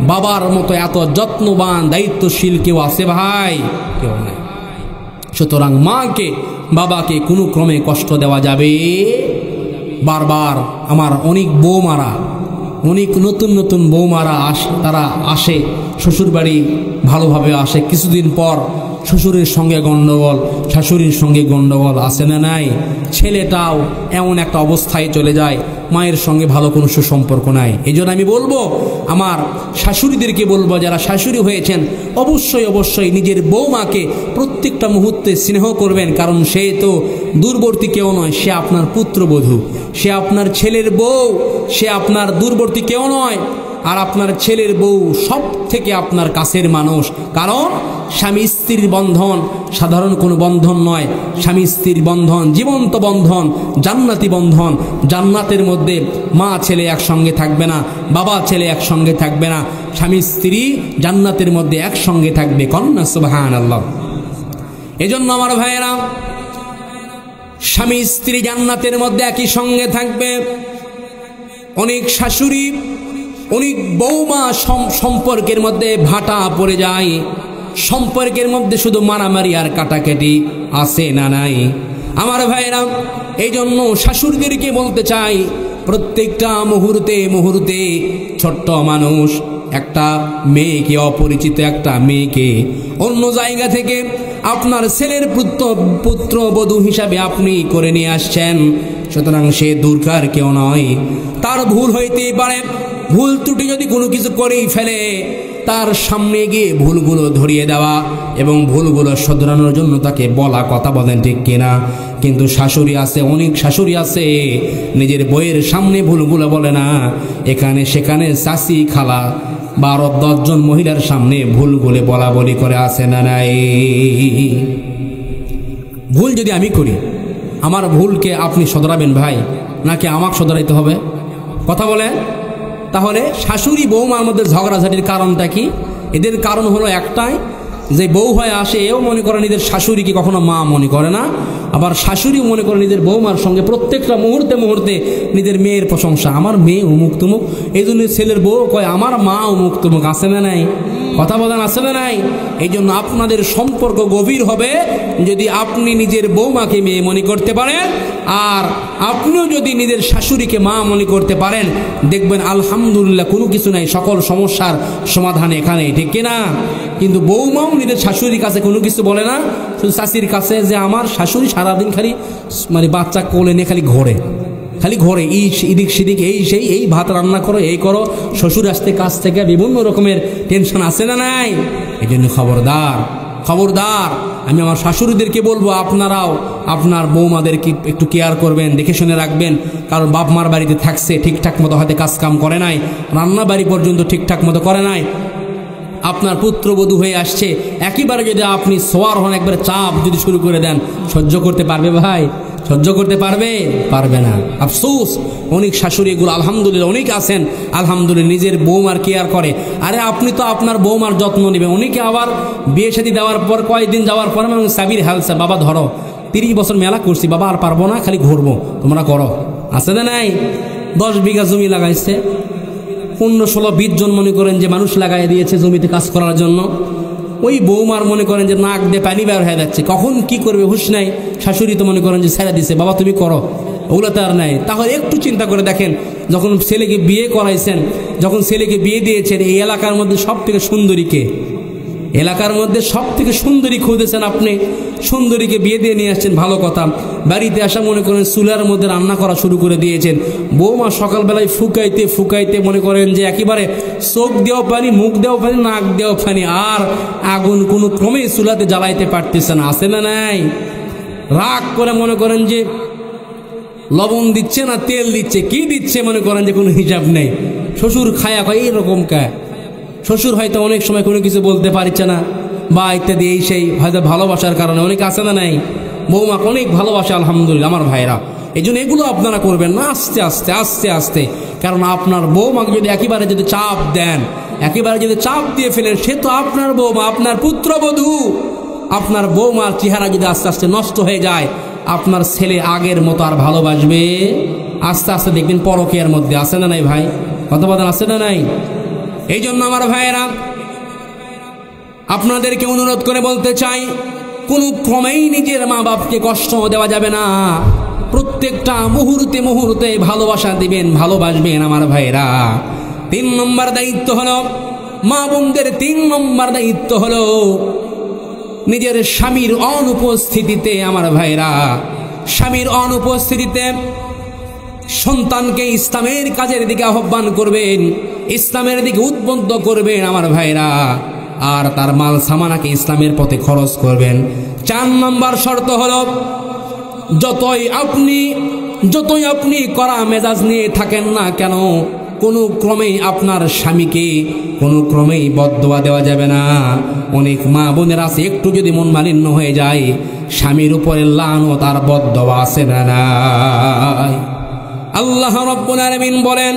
বাবার মতো এত যত্নবান দায়িত্বশীল কেউ আছে ভাই? কেউ নাই। সুতরাং মাকে, বাবাকে কোনো ক্রমে কষ্ট দেওয়া যাবে? বারবার আমার অনেক বৌমারা, অনেক নতুন নতুন বৌমারা তারা আসে শ্বশুর বাড়ি, ভালোভাবে আসে, কিছুদিন পর শ্বশুরের সঙ্গে গণ্ডগোল, শাশুড়ির সঙ্গে গণ্ডগোল, আসে না নাই? ছেলেটাও এমন একটা অবস্থায় চলে যায়, মায়ের সঙ্গে ভালো কোনো সুসম্পর্ক নাই। এই জন্য আমি বলবো, আমার শাশুড়িদেরকে বলবো, যারা শাশুড়ি হয়েছেন, অবশ্যই অবশ্যই নিজের বৌমাকে প্রত্যেকটা মুহূর্তে স্নেহ করবেন, কারণ সে তো দূরবর্তী কেউ নয়, সে আপনার পুত্রবধূ, সে আপনার ছেলের বউ, সে আপনার দূরবর্তী কেউ নয়। আর আপনার ছেলের বউ সব থেকে আপনার কাছের মানুষ, কারণ স্বামী স্ত্রীর বন্ধন সাধারণ কোনো বন্ধন নয়। স্বামী স্ত্রীর বন্ধন জীবন্ত বন্ধন, জান্নাতি বন্ধন। জান্নাতের মধ্যে মা ছেলে একসঙ্গে থাকবে না, বাবা ছেলে একসঙ্গে থাকবে না, স্বামী স্ত্রী জান্নাতের মধ্যে একসঙ্গে থাকবে। কন্যা সুবহানাল্লাহ। এজন্য আমার ভাইয়েরা, স্বামী স্ত্রী জান্নাতের মধ্যে একই সঙ্গে থাকবে। অনেক শাশুড়ি, অনেক বৌমা সম্পর্কের মধ্যে ভাটা পড়ে যায়, সম্পর্কের মধ্যে শুধু মারামারি আর কাটাকাটি, আছে না নাই? আমার ভাইরা, এই জন্য শাশুড়িদেরকে বলতে চাই, প্রত্যেকটা মুহূর্তে মুহূর্তে ছোট্ট মানুষ, একটা মেয়েকে, অপরিচিত একটা মেয়েকে অন্য জায়গা থেকে আপনার ছেলের পুত্রবধূ হিসাবে আপনি করে নিয়ে আসছেন, সুতরাং সে দূরকার কেউ নয়। তার ভুল হইতেই পারে, ভুল ত্রুটি যদি কোনো কিছু করেই ফেলে, তার সামনে গিয়ে ভুলগুলো ধরিয়ে দেওয়া এবং ভুলগুলো শোধরানোর জন্য তাকে বলা, কথা বলেন ঠিক কিনা? কিন্তু শাশুড়ি আছে, অনেক শাশুড়ি আছে নিজের বইয়ের সামনে ভুলগুলো বলে না, এখানে সেখানে চাচি খালা 12-10 জন মহিলার সামনে ভুলগুলো বলা বলি করে, আছে না নাই? ভুল যদি আমি করি, আমার ভুলকে আপনি শোধরাবেন ভাই, নাকি আমাকে শোধরাইতে হবে? কথা বলে। তাহলে শাশুড়ি বৌমার মধ্যে ঝগড়াঝাটির কারণটা কি? এদের কারণ হলো একটাই, যে বউ হয়ে আসে এও মনে করে নিজের শাশুড়িকে কখনো মা মনে করে না, আবার শাশুড়ি মনে করে নিজের বৌমার সঙ্গে প্রত্যেকটা মুহূর্তে মুহূর্তে নিজের মেয়ের প্রশংসা, আমার মেয়ে অমুক তুমুক। এই জন্য ছেলের বউ কয় আমার মা অমুক তুমুক, আছে না নাই? কথা বলেন, আছে না নাই? এই জন্য আপনাদের সম্পর্ক গভীর হবে যদি আপনি নিজের বৌমাকে মেয়ে মনে করতে পারেন, আর আপনিও যদি নিজের শাশুড়িকে মা মনে করতে পারেন, দেখবেন আলহামদুলিল্লাহ কোনো কিছু নাই, সকল সমস্যার সমাধান এখানে, ঠিক কিনা? কিন্তু বৌমাও নিজের শাশুড়ির কাছে কোনো কিছু বলে না, শুধু শাশুড়ির কাছে যে আমার শাশুড়ি সারাদিন খালি মানে বাচ্চা কোলে নিয়ে খালি ঘোরে, এই এদিক সেদিক, এই সেই, এই ভাত রান্না করো, এই করো, শ্বশুর আসতে কাছ থেকে বিভিন্ন রকমের টেনশন আছে না নাই? এই জন্য খবরদার, খবরদার। আমি আমার শাশুড়িদেরকে বলবো, আপনারাও আপনার বৌমাদেরকে একটু কেয়ার করবেন, দেখে শুনে রাখবেন। কারণ বাপ মার বাড়িতে থাকছে, ঠিকঠাক মতো হয়তো কাজ কাম করে নাই, রান্না বাড়ি পর্যন্ত ঠিকঠাক মতো করে নাই, আপনার পুত্রবধূ হয়ে আসছে, একেবারে যদি আপনি সোয়ার হন, একবারে চাপ যদি শুরু করে দেন, সহ্য করতে পারবে ভাই? সহ্য করতে পারবে? পারবে না। আফসোস, অনেক শাশুড়ি এগুলো আলহামদুলিল্লাহ অনেক আছেন, আলহামদুলিল্লাহ নিজের বৌমার কেয়ার করে। আরে আপনি তো আপনার বৌমার যত্ন নেবেন। অনেকে আবার বিয়ে শাদী দেওয়ার পর কয়েকদিন যাওয়ার পর সাবির হালসা, বাবা ধরো 30 বছর মেলা করছি বাবা, আর পারবো না, খালি ঘুরবো, তোমরা করো, আছে না নাই? 10 বিঘা জমি লাগাইছে, 15-16-20 জন মনে করেন যে মানুষ লাগাই দিয়েছে জমিতে কাজ করার জন্য। ওই বৌমার মনে করেন যে নাক দিয়ে পানি বের হয়ে যাচ্ছে, কখন কি করবে হুঁশ নাই। শাশুড়ি তো মনে করেন যে ছেড়ে দিছে, বাবা তুমি করো, ওগুলো তো আর নাই। তাহলে একটু চিন্তা করে দেখেন, যখন ছেলেকে বিয়ে করাইছেন, যখন ছেলেকে বিয়ে দিয়েছেন, এই এলাকার মধ্যে সব থেকে সুন্দরী কে? এলাকার মধ্যে সব থেকে সুন্দরী খুঁজেছেন আপনি, সুন্দরীকে বিয়ে দিয়ে নিয়ে আসছেন, ভালো কথা। বাড়িতে আসা মনে করেন চুলার মধ্যে রান্না করা শুরু করে দিয়েছেন। বৌমা সকালবেলায় ফুকাইতে ফুকাইতে মনে করেন যে একেবারে চোখ দেওয়া পানি, মুখ দেওয়া পানি, নাক দেওয়া পানি, আর আগুন কোনো ক্রমে চুলাতে জ্বালাইতে পারতেছে না, আছে না নাই? রাগ করে মনে করেন যে লবণ দিচ্ছে না তেল দিচ্ছে, কি দিচ্ছে মনে করেন যে কোনো হিসাব নেই। শ্বশুর খায়া খায় এইরকম খায়, শ্বশুর হয়তো অনেক সময় কোনো কিছু বলতে পারছে না বা ইত্যাদি, এই সেই হয়তো ভালোবাসার কারণে, অনেক আছে না নাই? বৌমাকে অনেক ভালোবাসে আলহামদুলিল্লাহ আমার ভাইরা। এই জন্য এগুলো আপনারা করবেন না, আস্তে আস্তে আস্তে আস্তে। কারণ আপনার বৌমাকে যদি একেবারে যদি চাপ দেন, একেবারে যদি চাপ দিয়ে ফেলেন, সে তো আপনার বৌমা, আপনার পুত্রবধূ। আপনার বৌমার চেহারা যদি আস্তে আস্তে নষ্ট হয়ে যায়, আপনার ছেলে আগের মতো আর ভালোবাসবে? আস্তে আস্তে দেখবেন পরকীয়ার মধ্যে, আছে না নাই ভাই? কথা বলেন, আছে না নাই? এই জন্য আমার ভাইয়েরা, আপনাদেরকে অনুরোধ করে বলতে চাই, কোনো ক্রমেই নিজের মা বাপকে কষ্ট দেওয়া যাবে না। প্রত্যেকটা মুহূর্তে মুহূর্তে ভালোবাসা দিবেন, ভালোবাসবেন আমার ভাইয়েরা। 3 নম্বর দায়িত্ব হলো, মা বোনদের 3 নম্বর দায়িত্ব হলো নিজের স্বামীর অনুপস্থিতিতে, আমার ভাইয়েরা, স্বামীর অনুপস্থিতিতে সন্তানকে ইসলামের কাজের দিকে আহ্বান করবেন, ইসলামের দিকে উদ্বুদ্ধ করবেন আমার ভাইরা, আর তার মাল সামানাকে ইসলামের পথে খরচ করবেন। 4 নম্বর শর্ত হলো, যতই আপনি কড়া মেজাজ নিয়ে থাকেন না কেন, কোনো ক্রমেই আপনার স্বামীকে কোনো ক্রমেই বদদোয়া দেওয়া যাবে না। অনেক মা বোনের আছে, একটু যদি মন মালিন্য হয়ে যায়, স্বামীর উপরে লানত আর বদদোয়া আছে না নাই? আল্লাহ রাব্বুল আলামিন বলেন,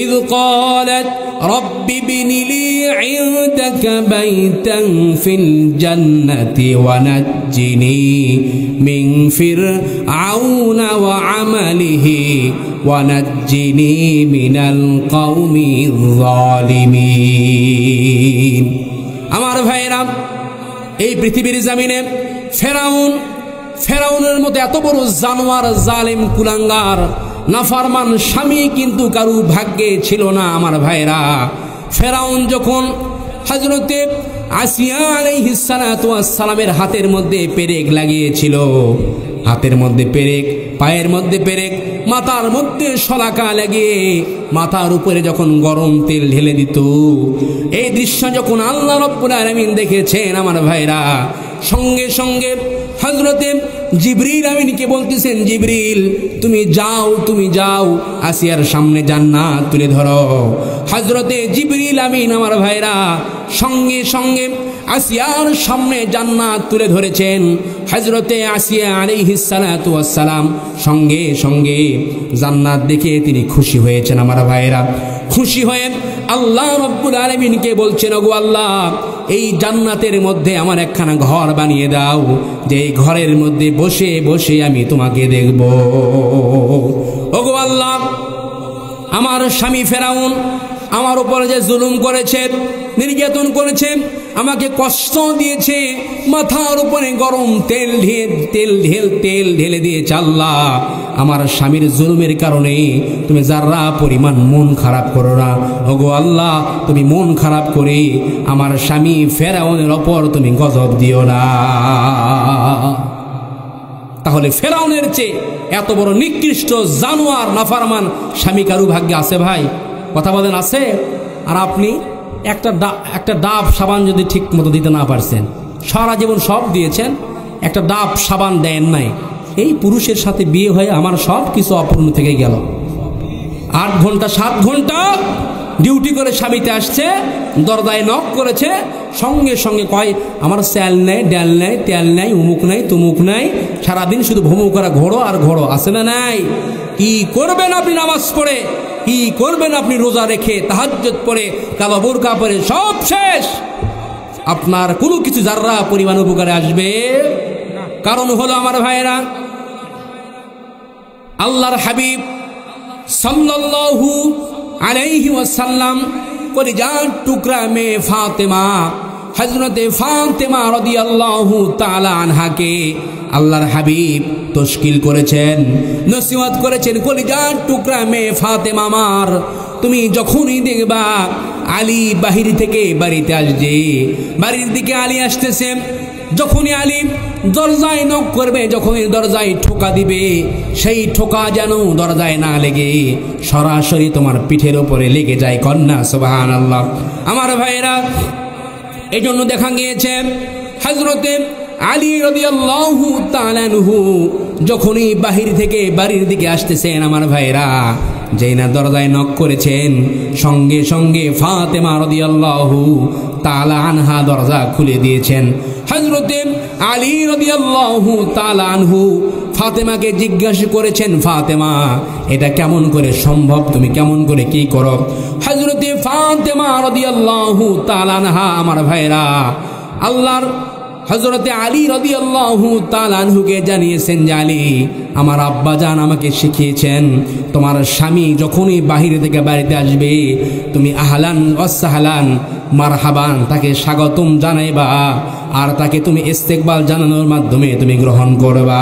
ইয ক্বালাত রাব্বি বিনি লি ইনদাকা বাইতান ফিল জান্নাতি ওয়া নাজ্জিনি মিন ফিরআউনা ওয়া আমালিহি ওয়া নাজ্জিনি মিনাল কওমিয যালিমিন। আমার ভাইরা, এই পৃথিবীর জমিনে ফেরাউনের মতো এত বড় জানোয়ার, জালিম, কুলাঙ্গার, নাফরমান স্বামী কিন্তু কারু ভাগ্যে ছিল না আমার ভাইরা। ফেরাউন যখন হযরতে আসিয়া আলাইহিস সালাতু ওয়াস সালামের হাতের মধ্যে পেরেক লাগিয়েছিল, হাতের মধ্যে পেরেক, পায়ের মধ্যে পেরেক, মাথার মধ্যে শলাকা লাগিয়ে মাথার উপরে যখন গরম তেল ঢেলে দিত, এই দৃশ্য যখন আল্লাহ রাব্বুল আলামিন দেখেছেন আমার ভাইরা, সঙ্গে সঙ্গে হযরতে জিবরিল আমিনকে বলতেছেন, জিবরিল তুমি যাও আসিয়ার সামনে জান্নাত তুলে ধরো। হযরতে জিবরিল আমিন আমার ভাইরা সঙ্গে সঙ্গে আসিয়ার সামনে জান্নাত তুলে ধরেছেন। হযরতে আসিয়া আলাইহিস সালাতু ওয়াস সালাম সঙ্গে সঙ্গে জান্নাত দেখে তিনি খুশি হয়েছেন আমার ভাইরা। খুশি হয়ে আল্লাহ রাব্বুল আলামিনকে বলছেন, ওগো আল্লাহ, এই জান্নাতের মধ্যে আমার একখানা ঘর বানিয়ে দাও, যে এই ঘরের মধ্যে বসে বসে আমি তোমাকে দেখব। ওগো আল্লাহ, আমার স্বামী ফেরাউন আমার উপরে যে জুলুম করেছে, নির্যাতন করেছে, আমাকে কষ্ট দিয়েছে, মাথার উপরে গরম তেল ঢেলে দিয়েছে, আল্লাহ আমার স্বামীর জুলুমের কারণে তুমি যারা পরিমাণ মন খারাপ করো না। ওগো আল্লাহ, তুমি মন খারাপ করে আমার স্বামী ফেরাউনের ওপর তুমি গজব দিও না। তাহলে ফেরাউনের চেয়ে এত বড় নিকৃষ্ট জানোয়ার নাফরমান স্বামী কারু ভাগ্যে আছে ভাই? কথা বলেন, আছে? আর আপনি একটা ডাব সাবান যদি ঠিক মতো দিতে না পারছেন, সারা জীবন সব দিয়েছেন, একটা ডাব সাবান দেন নাই, এই পুরুষের সাথে বিয়ে হয়ে আমার সব কিছু অপূর্ণ থেকে গেল। 8 ঘন্টা 7 ঘন্টা ডিউটি করে স্বামীতে আসছে, দরজায় নক করেছে, সঙ্গে সঙ্গে কয় আমার স্যাল নেই, ডাল নেই, তেল নেই, উমুক নাই, তুমুক নাই, সারাদিন শুধু ভুমু করা ঘোড়ো আর ঘোড়ো, আছে না নাই? কি করবেন আপনি নামাজ পড়ে? কি করবেন আপনি রোজা রেখে, তাহাজ্জুদ পড়ে, কালো বোরকা পরে? সব শেষ। আপনার কোনো কিছু যাররা পরিমাণ উপকারে আসবে? কারণ হলো আমার ভাইরা, আল্লাহর হাবিব সাল্লাল্লাহু আলাইহি ওয়াসাল্লাম কলিজার টুকরা মেয়ে ফাতেমা, হযরতে ফাতেমা রাদিয়াল্লাহু তাআলা আনহাকে আল্লাহর হাবিব তশকিল করেছেন, নসিহত করেছেন, কলিজার টুকরা মেয়ে ফাতেমা আমার, তুমি যখনই দেখবা আলী বাহির থেকে বাড়িতে আসছে, বাড়ির দিকে আলী আসতেছে, যখনই আলী দরজায় নক করবে, যখনই দরজায় ঠোকা দিবে, সেই ঠোকা যেন দরজায় না লেগে সরাসরি তোমার পিঠের উপরে লেগে যায়। কন্যা সুবহানাল্লাহ। আমার ভাইরা, এই জন্য দেখা গিয়েছে হযরতে আলী রাদিয়াল্লাহু তাআলা আনহু যখনই বাহির থেকে বাড়ির দিকে আসতেছেন আমার ভাইরা, যেই না দরজায় নক করেছেন, সঙ্গে সঙ্গে ফাতেমা রাদিয়াল্লাহু তাআলা আনহা দরজা খুলে দিয়েছেন। হযরতে আলী রাদিয়াল্লাহু তাআলা আনহু ফাতেমাকে জিজ্ঞাসা করেছেন, ফাতেমা এটা কেমন করে সম্ভব, তুমি কেমন করে কি করো? হযরতে ফাতেমা রাদিয়াল্লাহু তাআলা আনহা আমার ভাইরা আল্লাহর হযরতে আলী রাদিয়াল্লাহু তাআলা আনহুকে জানিয়েছেন যে, আলী আমার আব্বা জান আমাকে শিখিয়েছেন, তোমার স্বামী যখনই বাহিরে থেকে বাড়িতে আসবে, তুমি আহলান ওয়া সাহলান মারহাবান তাকে স্বাগতম জানাইবা, আর তাকে তুমি ইস্তেকবাল জানানোর মাধ্যমে তুমি গ্রহণ করবা।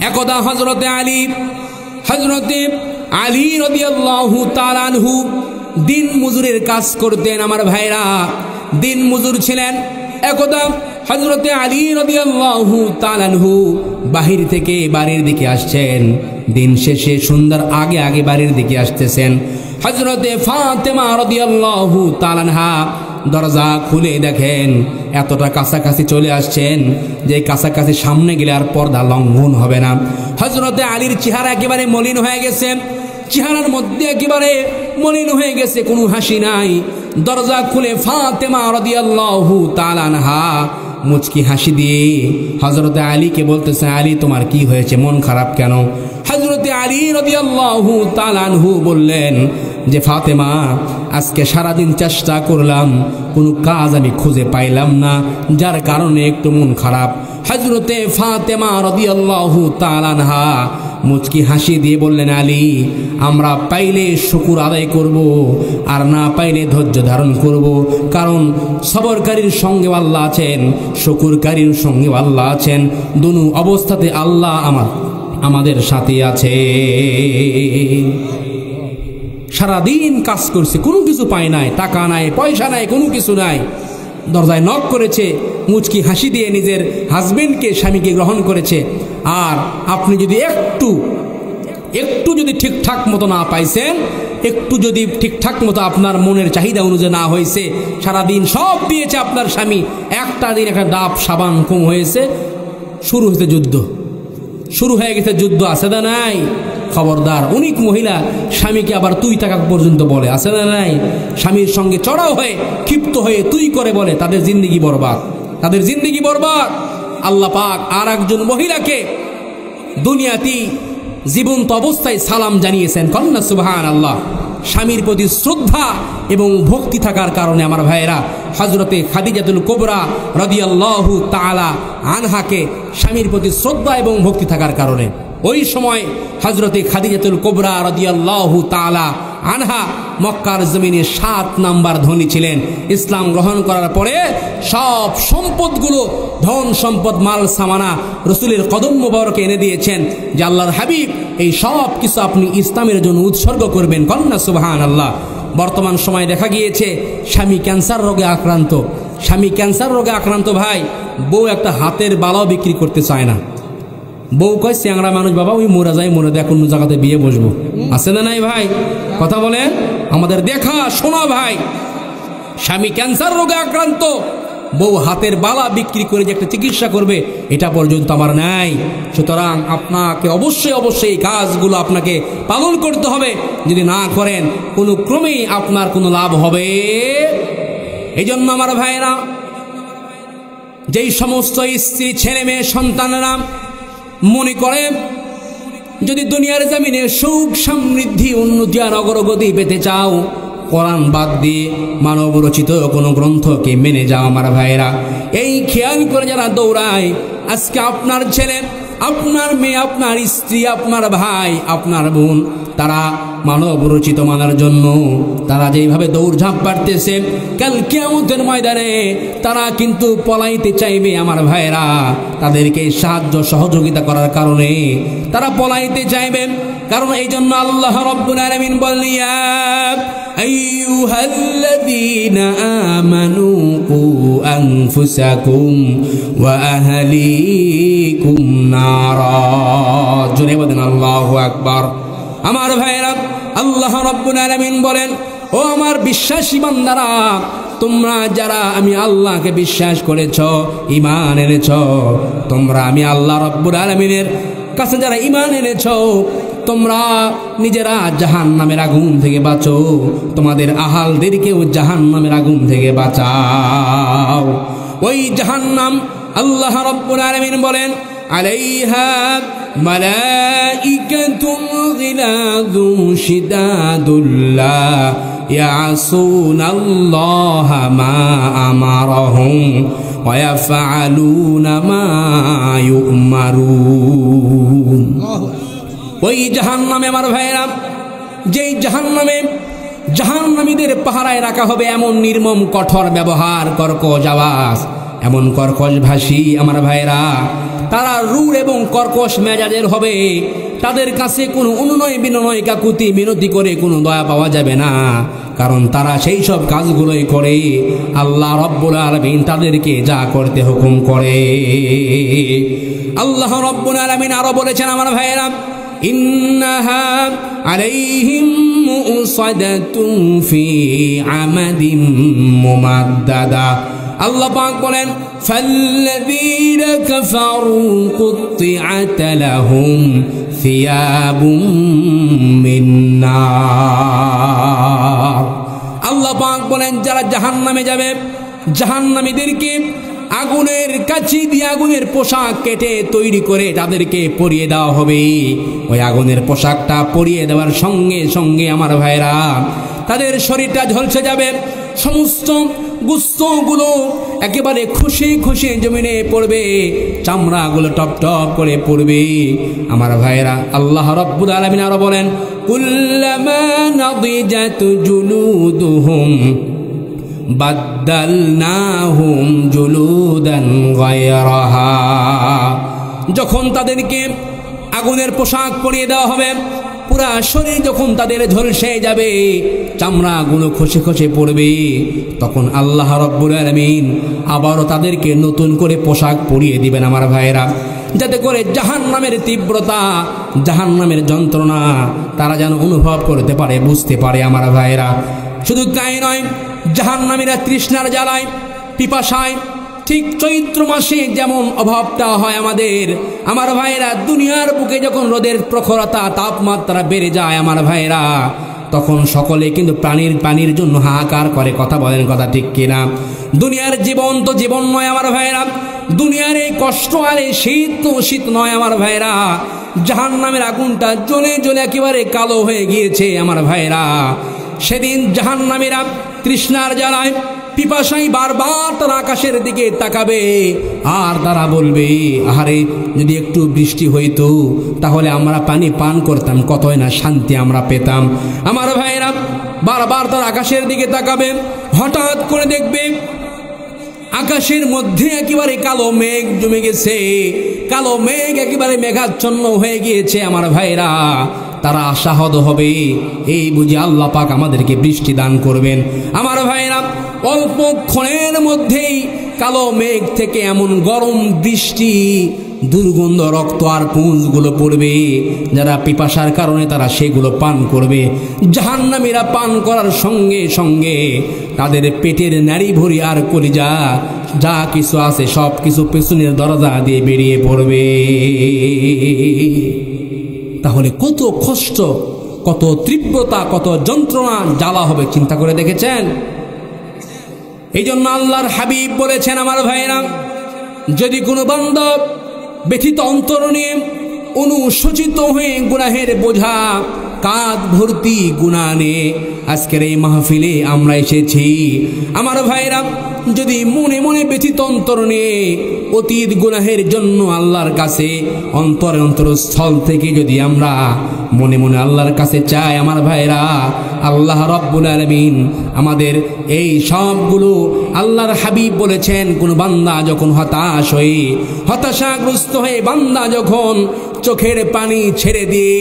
একদা হযরতে আলী রাদিয়াল্লাহু তাআলা আনহু দিন মজুরের কাজ করতেন আমার ভাইরা, দিন মজুর ছিলেন। একদা হযরতে আলী রাদিয়াল্লাহু তাআলা আনহু বাহির থেকে বাড়ির দিকে আসছেন, দিন শেষে সন্ধ্যার আগে আগে বাড়ির দিকে আসতেছেন। হযরতে ফাতেমা রাদিয়াল্লাহু তাআলা আনহা দরজা খুলে দেখেন এতটা কাছাকাছি চলে আসছেন যে কাছাকাছি সামনে গেলে আর পর্দা লঙ্ঘন হবে না। হযরতে আলীর চেহারা একেবারে মলিন হয়ে গেছে, চেহারার মধ্যে একেবারে মলিন হয়ে গেছে, কোনো হাসি নাই। দরজা খুলে ফাতেমা রাদিয়াল্লাহু তাআলা আনহা মুচকি হাসি দিয়ে হযরতে আলীকে বলতেছে, আলী তোমার কি হয়েছে, মন খারাপ কেন? হযরতে আলী রাদিয়াল্লাহু তাআলা আনহু বললেন যে, ফাতেমা আজকে সারাদিন চেষ্টা করলাম, কোনো কাজ আমি খুঁজে পাইলাম না, যার কারণে একটু মন খারাপ। হযরতে ফাতেমা রাদিয়াল্লাহু তাআলা আনহা মুচকি হাসি দিয়ে বললেন, আলী আমরা পাইলে শুকর আদায় করব, আর না পাইলে ধৈর্য ধারণ করব, কারণ সবরকারীর সঙ্গে আল্লাহ আছেন, শুকরকারীর সঙ্গে আল্লাহ আছেন, দুনো অবস্থাতে আল্লাহ আমাদের সাথে আছে। সারাদিন কাজ করছে, কোনো কিছু পায় নাই, টাকা নাই, পয়সা নাই, কোনো কিছু নাই। দরজায় নক করেছে, মুচকি হাসি দিয়ে নিজের হাজবেন্ডকে, স্বামীকে গ্রহণ করেছে। আর আপনি যদি একটু যদি ঠিকঠাক মতো না পাইছেন, একটু যদি ঠিকঠাক মতো আপনার মনের চাহিদা অনুযায়ী না হয়েছে, সারাদিন সব দিয়েছে আপনার স্বামী, একটা দিন একটা ডাব সাবান কম হয়েছে, শুরু হয়েছে যুদ্ধ, শুরু হয়ে গেছে যুদ্ধ। আছে না নাই? খবরদার। অনেক মহিলা স্বামীকে আবার তুই টাকা পর্যন্ত বলে, আছে না নাই? স্বামীর সঙ্গে চড়াও হয়ে, ক্ষিপ্ত হয়ে তুই করে বলে, তাদের জিন্দেগি বরবাদ, তাদের জিন্দেগি বরবাদ। আল্লাহ পাক আর একজন মহিলাকে দুনিয়াতে জীবন্ত অবস্থায় সালাম জানিয়েছেন, কন্যা সুবহানাল্লাহ। স্বামীর প্রতি শ্রদ্ধা এবং ভক্তি থাকার কারণে আমার ভাইয়েরা, হযরতে খাদিজাতুল কুবরা রাদিয়াল্লাহু তাআলা আনহাকে স্বামীর প্রতি শ্রদ্ধা এবং ভক্তি থাকার কারণে ওই সময় হযরতে খাদিজাতুল কুবরা রাদিয়াল্লাহু তাআলা আনহা মক্কার জমিনে 7 নাম্বার ধনী ছিলেন। ইসলাম গ্রহণ করার পরে সব সম্পদগুলো, ধন সম্পদ, মাল সামানা রসুলের কদম মোবারকে এনে দিয়েছেন যে আল্লাহর হাবিব, এই সব কিছু আপনি ইসলামের জন্য উৎসর্গ করবেন, কন্যা সুবহানাল্লাহ। বর্তমান সময় দেখা গিয়েছে স্বামী ক্যান্সার রোগে আক্রান্ত, স্বামী ক্যান্সার রোগে আক্রান্ত ভাই, বউ একটা হাতের বালাও বিক্রি করতে চায় না। বউ কয়, চ্যাংড়া মানুষ বাবা, ওই মোরা যায়, মোরা দেখ অন্য জায়গাতে বিয়ে বসবো। আছে না নাই ভাই? কথা বলেন, আমাদের দেখা শোনা ভাই। স্বামী ক্যান্সার রোগে আক্রান্ত, বউ হাতের বালা বিক্রি করে যে একটা চিকিৎসা করবে, এটা পর্যন্ত আমার নাই। সুতরাং আপনাকে অবশ্যই এই কাজগুলো আপনাকে পালন করতে হবে। যদি না করেন, কোনো ক্রমেই আপনার কোনো লাভ হবে। এই জন্য আমার ভাইয়েরা, যেই সমস্ত স্ত্রী, ছেলে মেয়ে, সন্তানেরা মনে করে যদি দুনিয়ার জমিনে সুখ, সমৃদ্ধি, উন্নতি আর অগ্রগতি পেতে চাও, কোরআন বাদ দিয়ে মানব রচিত কোনো গ্রন্থকে মেনে যাও আমার ভাইয়েরা। এই খেয়াল করে যারা দৌড়ায়, আজকে আপনার ছেলে, আপনার মেয়ে, আপনার স্ত্রী, আপনার ভাই, আপনার বোন, তারা মানব রচিত মানার জন্য তারা যেইভাবে দৌড়ঝাঁপ পারতেছে, কাল কিয়ামতের ময়দানে তারা কিন্তু পলাইতে চাইবে আমার ভাইয়েরা। তাদেরকে সাহায্য সহযোগিতা করার কারণে তারা পলাইতে চাইবে। কারণ এই জন্য আল্লাহ রাব্বুল আলামিন বলেন, ইয়া আইয়ুহাল্লাযীনা আমানু কু আনফুসাকুম ওয়া আহলিকুম নারা। জোরে বলেন আল্লাহু আকবার। আমার ভাইরা, আল্লাহ রাব্বুল আলামিন বলেন, ও আমার বিশ্বাসী বান্দারা, তোমরা যারা আমি আল্লাহকে বিশ্বাস করেছ, ঈমান এনেছ, তোমরা আমি আল্লাহ রাব্বুল আলামিনের কাছে যারা ঈমান এনেছ, তোমরা নিজেরা জাহান্নামের আগুন থেকে বাঁচো, তোমাদের আহালদেরকেও জাহান্নামের আগুন থেকে বাঁচাও। ওই জাহান্নাম আল্লাহ রাব্বুল আলামিন বলেন, আলাইহা মালাইকাতুন গিলাযুন শিদাদুল লা ইয়াসুনাল্লাহা মা আমারাহুম ওয়া ইয়াফআলুনা মা ইউমারুন। ওই জাহান্নামে আমার ভাইরা, যেই জাহান্নামীদের পাহারায় রাখা হবে এমন নির্মম কঠোর ব্যবহার, কর্কশ আওয়াজ, এমন কর্কশ ভাষী আমার ভাইরা, তারা রূঢ় এবং কর্কশ মেজাজের হবে। তাদের কাছে কোনো অনুনয় বিনয়, কাকুতি মিনতি করে কোনো দয়া পাওয়া যাবে না, কারণ তারা সেই সব কাজগুলোই করে আল্লাহ রাব্বুল আলামিন তাদেরকে যা করতে হুকুম করে। আল্লাহ রাব্বুল আলামিন আরো বলেছেন আমার ভাইরা, ইন্নাহা আলাইহিম মুসাদাতুন ফি আমাদিন মুমাদ্দাদা। আল্লাহ পাক বলেন, ফাল্লাযীনা কাফারু কুত্তিআত লাহুম সিয়াবুম মিন নার। আল্লাহ পাক বলেন, যারা জাহান্নামে যাবে, জাহান্নামীদেরকে আগুনের কাছি দিয়ে আগুনের পোশাক কেটে তৈরি করে তাদেরকে পরিয়ে দেওয়া হবে। ওই আগুনের পোশাকটা পরিয়ে দেওয়ার সঙ্গে সঙ্গে আমার ভাইরা, তাদের শরীরটা ঝলসে যাবে, সমস্ত গোস্তগুলো একেবারে খুশি খুশি জমিনে পড়বে, চামড়াগুলো টপ টপ করে পড়বে আমার ভাইরা। আল্লাহ রাব্বুল আলামিন আরো বলেন, কুল্লামা নাদিজাত জুলুদুহুম বাদদালনাহুম জুলুদান গায়রাহা। যখন তাদেরকে আগুনের পোশাক পরিয়ে দেওয়া হবে, পুরা শরীর যখন তাদের ঝলসে যাবে, চামড়াগুলো খসে খসে পড়বে, তখন আল্লাহ রাব্বুল আলামিন আবারও তাদেরকে নতুন করে পোশাক পরিয়ে দিবেন আমার ভাইয়েরা, যাতে করে জাহান্নামের তীব্রতা, জাহান্নামের যন্ত্রণা তারা যেন অনুভব করতে পারে, বুঝতে পারে আমার ভাইয়েরা। শুধু তাই নয়, জাহান্নামীরা তৃষ্ণার জ্বালায়, পিপাসায়, ঠিক চৈত্র মাসে যেমন অভাবটা হয় আমাদের, আমার ভাইয়েরা, দুনিয়ার বুকে যখন রোদের প্রখরতা, তাপমাত্রা বেড়ে যায় আমার ভাইয়েরা, তখন সকলে কিন্তু পানির জন্য হাহাকার করে। কথা বলেন, কথা ঠিক কিনা? দুনিয়ার জীবন তো জীবন নয় আমার ভাইয়েরা, দুনিয়ার এই কষ্ট আর এই শীত তো শীত নয় আমার ভাইয়েরা। জাহান্নামের আগুনটা জ্বলে জ্বলে একেবারে কালো হয়ে গিয়েছে আমার ভাইয়েরা। সেদিন জাহান্নামীরা তৃষ্ণার জ্বালায়, পিপাসায় বারবার তারা আকাশের দিকে তাকাবে আর তারা বলবে, আহারে যদি একটু বৃষ্টি হইতো তাহলে আমরা পানি পান করতাম, কতই না শান্তি আমরা পেতাম। আমার ভাইয়েরা, বারবার তারা আকাশের দিকে তাকাবে, হঠাৎ করে দেখবে আকাশের মধ্যে একেবারে কালো মেঘ জমে গেছে, কালো মেঘ একেবারে মেঘাচ্ছন্ন হয়ে গিয়েছে আমার ভাইরা। তারা আশাহত হবে, এই বুঝি আল্লাহ পাক আমাদেরকে বৃষ্টি দান করবেন। আমার ভাইরা, অল্পক্ষণের মধ্যেই কালো মেঘ থেকে এমন গরম বৃষ্টি, দুর্গন্ধ রক্ত আর পুঁজগুলো পড়বে, যারা পিপাসার কারণে তারা সেগুলো পান করবে। জাহান্নামীরা পান করার সঙ্গে সঙ্গে তাদের পেটের নাড়ি ভরি আর কলিজা যা কিছু আছে সব কিছু পেছনের দরজা দিয়ে বেরিয়ে পড়বে। তাহলে কত কষ্ট, কত তীব্রতা, কত যন্ত্রণা, জ্বালা হবে চিন্তা করে দেখেছেন? এই জন্য আল্লাহর হাবিব বলেছেন আমার ভাইরা, যদি কোনো বান্দা ব্যথিত অন্তর নিয়ে অনুশোচিত হয়ে গুনাহের বোঝা কাঁধ ভর্তি গুনাহ নিয়ে আজকের এই মাহফিলে আমরা এসেছি, আমার ভাইরা যদি মনে মনে ব্যথিত অন্তর নিয়ে অতীত গুনাহের জন্য আল্লাহর কাছে অন্তরস্থল থেকে যদি আমরা মনে মনে আল্লাহর কাছে চাই, আমার ভাইরা, আল্লাহ রাব্বুল আলামিন আমাদের এই সবগুলো, আল্লাহর হাবিব বলেছেন, কোন বান্দা যখন হতাশাগ্রস্ত হয়ে বান্দা যখন চোখের পানি ছেড়ে দিয়ে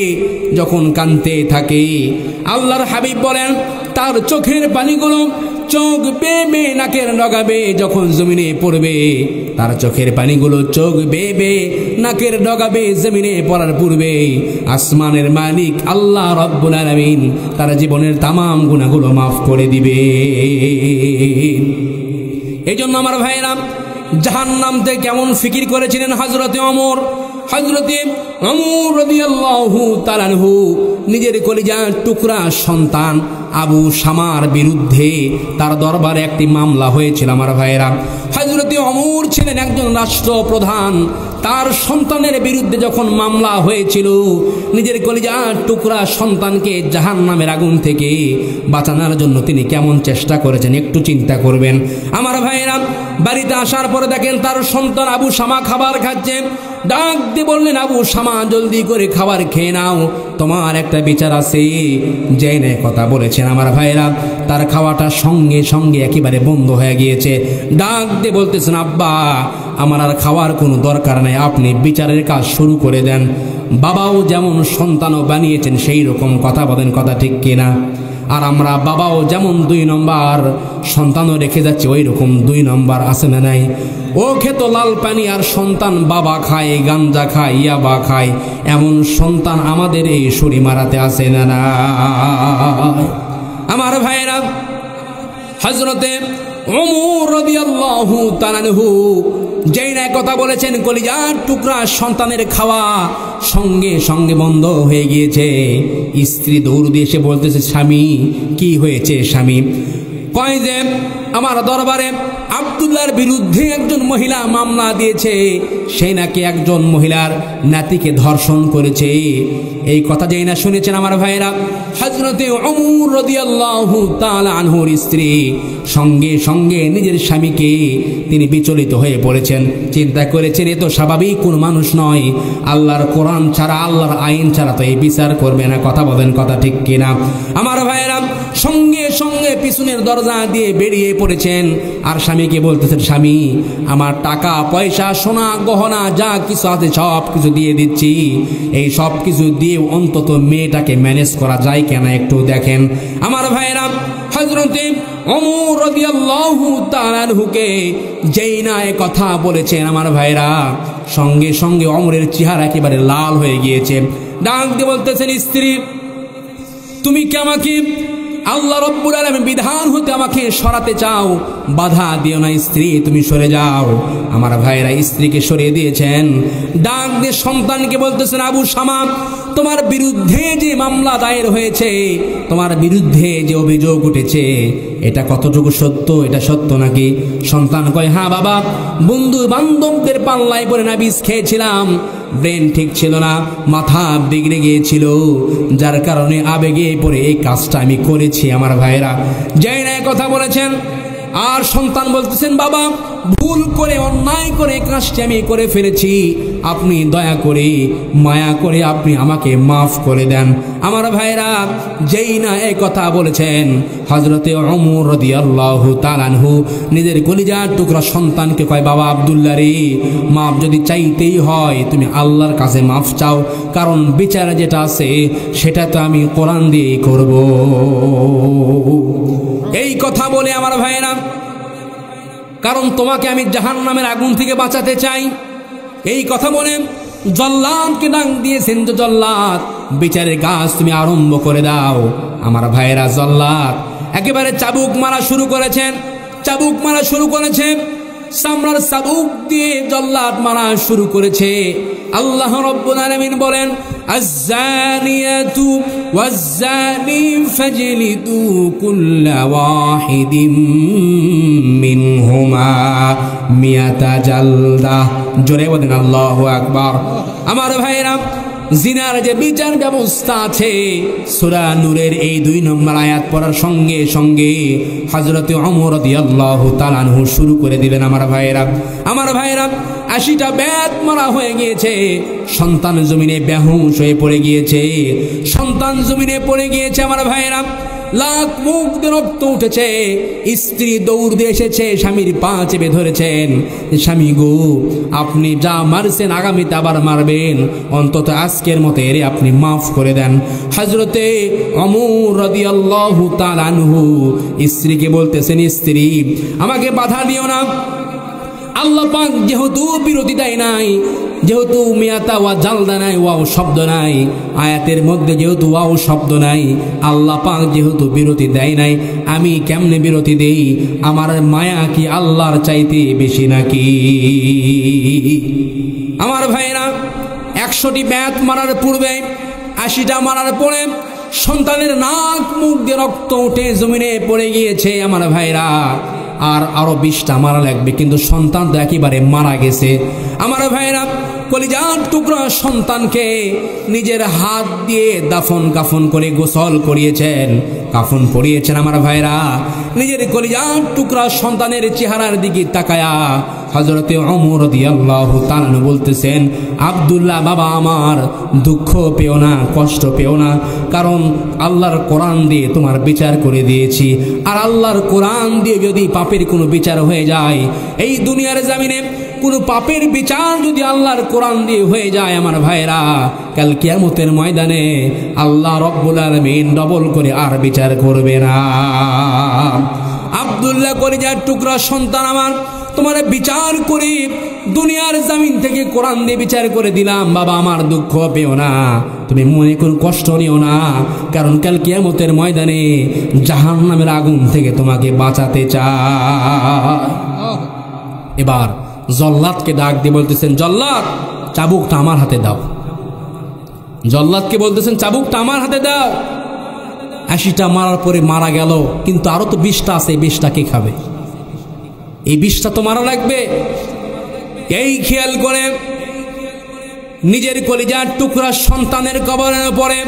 যখন কাঁদতে থাকে, আল্লাহর হাবিব বলেন তার চোখের পানিগুলো চোখ বেয়ে নাকের ডগাবে যখন জমিনে পড়বে, তার চোখের পানিগুলো চোখ বেয়ে নাকের ডগাবে জমিনে পড়ার পূর্বে আসমানের মালিক আল্লাহ রাব্বুল আলামিন তার জীবনের তামাম গুনাহগুলো মাফ করে দিবে। এই জন্য আমার ভাইরা, জাহান্নাম থেকে কেমন ফিকির করেছিলেন হযরতে ওমর রাদিয়াল্লাহু তাআলা আনহু নিজের কলিজার টুকরা সন্তান আবু শামার বিরুদ্ধে তার দরবারে একটি মামলা হয়েছিল। আমার ভাইয়েরা, হযরতে ওমর ছিলেন একজন রাষ্ট্রপ্রধান, তার সন্তানের বিরুদ্ধে যখন মামলা হয়েছিল, নিজের কলিজার টুকরা সন্তানকে জাহান্নামের আগুন থেকে বাঁচানোর জন্য তিনি কেমন চেষ্টা করেছেন একটু চিন্তা করবেন। আমার ভাইয়েরা, বাড়িতে আসার পরে দেখেন তার সন্তান আবু শামা খাবার খাচ্ছে, ডাক দিয়ে বললেন, আবু শামা জলদি করে খাবার খেয়ে নাও, তোমার একটা বিচার আছে। জেনে কথা বলেছেন আমার ভাইরা, তার খাওয়াটা সঙ্গে সঙ্গে একেবারে বন্ধ হয়ে গিয়েছে। ডাক দিয়ে বলতেছেন, আব্বা আমার আর খাওয়ার কোনো দরকার নাই, আপনি বিচারের কাজ শুরু করে দেন। বাবাও যেমন সন্তানও বানিয়েছেন সেই রকম কথা বলেন, কথা ঠিক কিনা? আর আমরা বাবাও যেমন 2 নম্বর সন্তানও রেখে যাচ্ছে, ওই রকম 2 নম্বর আছে না নাই? ও খেত লাল পানি আর সন্তান বাবা খায়, গাঞ্জা খায়, ইয়াবা খায়, এমন সন্তান আমাদের এই শরী মারাতে আছে না না? আমার ভাইরা, হযরতে ওমর রাদিয়াল্লাহু তাআলা আনহু যেই না কথা বলেছেন, কলিজার টুকরা সন্তানের খাওয়া সঙ্গে সঙ্গে বন্ধ হয়ে গিয়েছে। স্ত্রী দৌড় দিয়ে এসে বলতেছে, স্বামী কি হয়েছে? স্বামী কয় যে আমার দরবারে আব্দুল্লাহর বিরুদ্ধে একজন মহিলা মামলা দিয়েছে, সেই নাকি একজন মহিলার নাতিকে ধর্ষণ করেছে। এই কথা যেই না শুনেছেন আমার ভাইরা, হযরতে ওমর রাদিয়াল্লাহু তাআলা আনহুর স্ত্রী সঙ্গে সঙ্গে নিজের স্বামীকে তিনি বিচলিত হয়ে পড়েছেন। চিন্তা করেছেন, এ তো স্বাভাবিক কোন মানুষ নয়, আল্লাহর কোরআন ছাড়া, আল্লাহর আইন ছাড়া তো এই বিচার করবে না। কথা বলেন, কথা ঠিক কিনা? আমার ভাইরা, সঙ্গে সঙ্গে পিছনের দরজা দিয়ে বেরিয়ে পড়েছেন আর স্বামীকে বলতেছেন, স্বামী আমার টাকা পয়সা সোনা গহনা যা কিছু আছে সব কিছু দিয়ে দিচ্ছি, এই সব কিছু দিয়ে অন্তত মেয়েটাকে ম্যানেজ করা যায় কেন একটু দেখেন। আমার ভাইরা, হযরতে ওমর রাদিয়াল্লাহু তাআলা আনহুকে যেই না এ কথা বলেছেন আমার ভাইরা, সঙ্গে সঙ্গে ওমরের চেহারা একেবারে লাল হয়ে গিয়েছে। ডাক দিয়ে বলতেছেন, স্ত্রী তুমি কি আমাকে আল্লাহ রাব্বুল আলামিন বিধান হতে আমাকে সরাতে চাও? বাধা দিও না স্ত্রী, তুমি সরে যাও। আমার ভাইরা স্ত্রীকে সরিয়ে দিয়েছেন। ডাক দিয়ে সন্তানকে বলতেছেন, আবু শামা তোমার বিরুদ্ধে যে মামলা দায়ের হয়েছে, তোমার বিরুদ্ধে যে অভিযোগ উঠেছে, এটা কতটুকু সত্য? এটা সত্য নাকি? সন্তান কয়, হ্যাঁ বাবা, বন্ধু বান্ধবদের পাল্লায় পড়ে না বিষ খেয়েছিলাম, ব্রেন ঠিক ছিল না, মাথা বিগড়ে গিয়েছিল, যার কারণে আবেগে পড়ে এই কাজটা আমি করেছি। আমার ভাইরা যাই না কথা বলেছেন। আর সন্তান বলতেছেন, বাবা ভুল করে অন্যায় করে কাজটি আমি করে ফেলেছি, আপনি দয়া করে মায়া করে আপনি আমাকে মাফ করে দেন। আমার ভাইরা যেই না এই কথা বলেছেন, হযরতে ওমর রাদিয়াল্লাহু তাআলা আনহু নিজের কলিজার টুকরা সন্তানকে কয়, বাবা আব্দুল্লাহ রে, মাফ যদি চাইতেই হয় তুমি আল্লাহর কাছে মাফ চাও, কারণ বিচার যেটা আছে সেটা তো আমি কোরআন দিয়েই করব। এই কথা বলে আমার ভাইরা, কারণ তোমাকে আমি জাহান্নামের আগুন থেকে বাঁচাতে চাই, এই কথা বলে জল্লাদকে ডাক দিয়েছেন, যে জল্লাদ বিচারের কাজ তুমি আরম্ভ করে দাও। আমার ভাইয়েরা জল্লাদ একেবারে চাবুক মারা শুরু করেছেন, চাবুক মারা শুরু করেছে, সামরার চাবুক দিয়ে জল্লাদ মারা শুরু করেছে। আল্লাহ রাব্বুল আলামিন বলেন, আয-যানিয়াতু ওয়াজ-যানি ফাজলিদু কুল্লা ওয়াহিদিম মিনহুমা মিয়াতা জালদা। জোরে বলেন আল্লাহু আকবার। আমার ভাইরা জিনার যে বিচার ব্যবস্থা আছে, সূরা নূরের এই 2 নম্বর আয়াত পড়ার সঙ্গে সঙ্গে হযরতে ওমর রাদিয়াল্লাহু তাআলা আনহু শুরু করে দিলেন। আমার ভাইরা 80টা বেত মারা হয়ে গিয়েছে, সন্তান জমিনে বেহুশ হয়ে পড়ে গিয়েছে, সন্তান জমিনে পড়ে গিয়েছে। আমার ভাইরা লাখ মুখ দিয়ে রক্ত উঠেছে। স্ত্রী দৌড় দিয়ে এসেছে, স্বামীর পা চেপে ধরেছেন, স্বামী গো আপনি যা মারছেন আগামীতে আবার মারবেন, অন্তত আজকের মতো এরে আপনি মাফ করে দেন। হযরতে ওমর রাদিয়াল্লাহু তাআলা আনহু স্ত্রীকে বলতেছেন, স্ত্রী আমাকে বাধা দিও না, আল্লাহ পাক যেহেতু বিরতি দেয় নাই, যেহেতু মিয়াতা ওয়া জালদা নাই, ওয়াও শব্দ নাই আয়াতের মধ্যে, যেহেতু ওয়াও শব্দ নাই, আল্লাহ পাক যেহেতু বিরতি দেয় নাই, আমি কেমনে বিরতি দেই? আমার মায়া কি আল্লাহর চাইতে বেশি নাকি? আমার ভাইরা 100টি বেত মারার পূর্বে 80টা মারার পরে সন্তানের নাক মুখ দিয়ে রক্ত উঠে জমিনে পড়ে গিয়েছে। আমার ভাইরা আর আরো 20টা মারা লাগবে, কিন্তু সন্তান তো একেবারে মারা গেছে। আমার ভাইরা কলিজার টুকরা সন্তানকে নিজের হাত দিয়ে দাফন কাফন করে গোসল করিয়েছেন, কাফন পরিয়েছেন। আমার ভাইরা নিজের কলিজার টুকরা সন্তানের চেহারার দিকে তাকায়া হযরতে ওমর রাদিয়াল্লাহু তাআলা বলতেছেন, আব্দুল্লাহ বাবা আমার দুঃখ পেও না, কষ্ট পেও না, কারণ আল্লাহর কোরআন দিয়ে তোমার বিচার করে দিয়েছি। আর আল্লাহর কোরআন দিয়ে যদি পাপের কোনো বিচার হয়ে যায়, এই দুনিয়ার জমিনে কোনো পাপের বিচার যদি আল্লাহর কোরআন দিয়ে হয়ে যায়, আমার ভাইরা কাল কিয়ামতের ময়দানে আল্লাহ রব্বুল আলামিন ডবল করে আর বিচার করবে না। আব্দুল্লাহ কলিজার টুকরা সন্তান আমার, তোমার বিচার করে দুনিয়ার জমিন থেকে কোরআন দিয়ে বিচার করে দিলাম, বাবা আমার দুঃখ পেও না, তুমি মনে কোনো কষ্ট নিও না, কারণ কাল কিয়ামতের ময়দানে জাহান্নামের আগুন থেকে তোমাকে বাঁচাতে চায়। এবার জল্লাদকে ডাক দিয়ে বলতেছেন, জল্লাদ চাবুকটা আমার হাতে দাও। জল্লাদকে বলতেছেন, চাবুকটা আমার হাতে দাও। 80টা মারার পরে মারা গেল, কিন্তু আরো তো 20টা আছে, 20টা কে খাবে? এই 20টা তো মারা লাগবে। এই খেয়াল করে নিজের কলিজার টুকরা সন্তানের কবরের পরে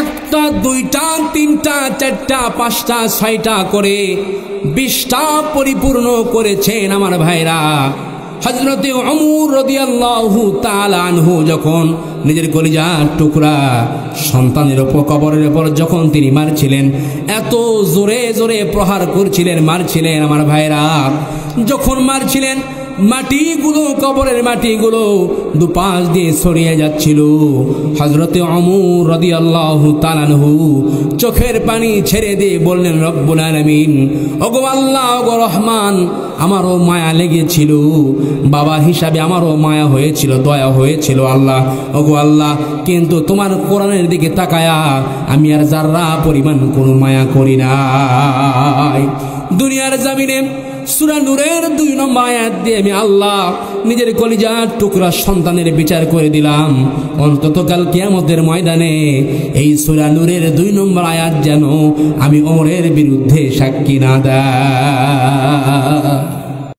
1টা 2টা 3টা 4টা 5টা 6টা করে 20টা পরিপূর্ণ করেছেন। আমার ভাইরা হযরতে ওমর রাদিয়াল্লাহু তাআলা আনহু যখন নিজের কলিজার টুকরা সন্তানের ওপর কবরের ওপর যখন তিনি মারছিলেন, এত জোরে জোরে প্রহার করছিলেন, মারছিলেন আমার ভাইরা, যখন মারছিলেন মাটিগুলো, কবরের মাটিগুলো দুপাশ দিয়ে ছড়িয়ে যাচ্ছিল। হযরতে ওমর রাদিয়াল্লাহু তাআলা আনহু চোখের পানি ছেড়ে দিয়ে বললেন, রব্বুল আলামিন, ওগো আল্লাহ, ওগো রহমান, আমারও মায়া লেগেছিল, বাবা হিসাবে আমারও মায়া হয়েছিল, দয়া হয়েছিল আল্লাহ, ওগো আল্লাহ, কিন্তু তোমার কোরআনের দিকে তাকায়া আমি আর যারা পরিমাণ কোনো মায়া করি নাই। দুনিয়ার জমিনে সূরা নূরের 2 নম্বর আয়াত দিয়ে আমি আল্লাহ নিজের কলিজার টুকরা সন্তানের বিচার করে দিলাম। অন্ততকাল কিয়ামতের ময়দানে এই সূরা নূরের 2 নম্বর আয়াত যেন আমি ওমরের বিরুদ্ধে সাক্ষী না দেয়।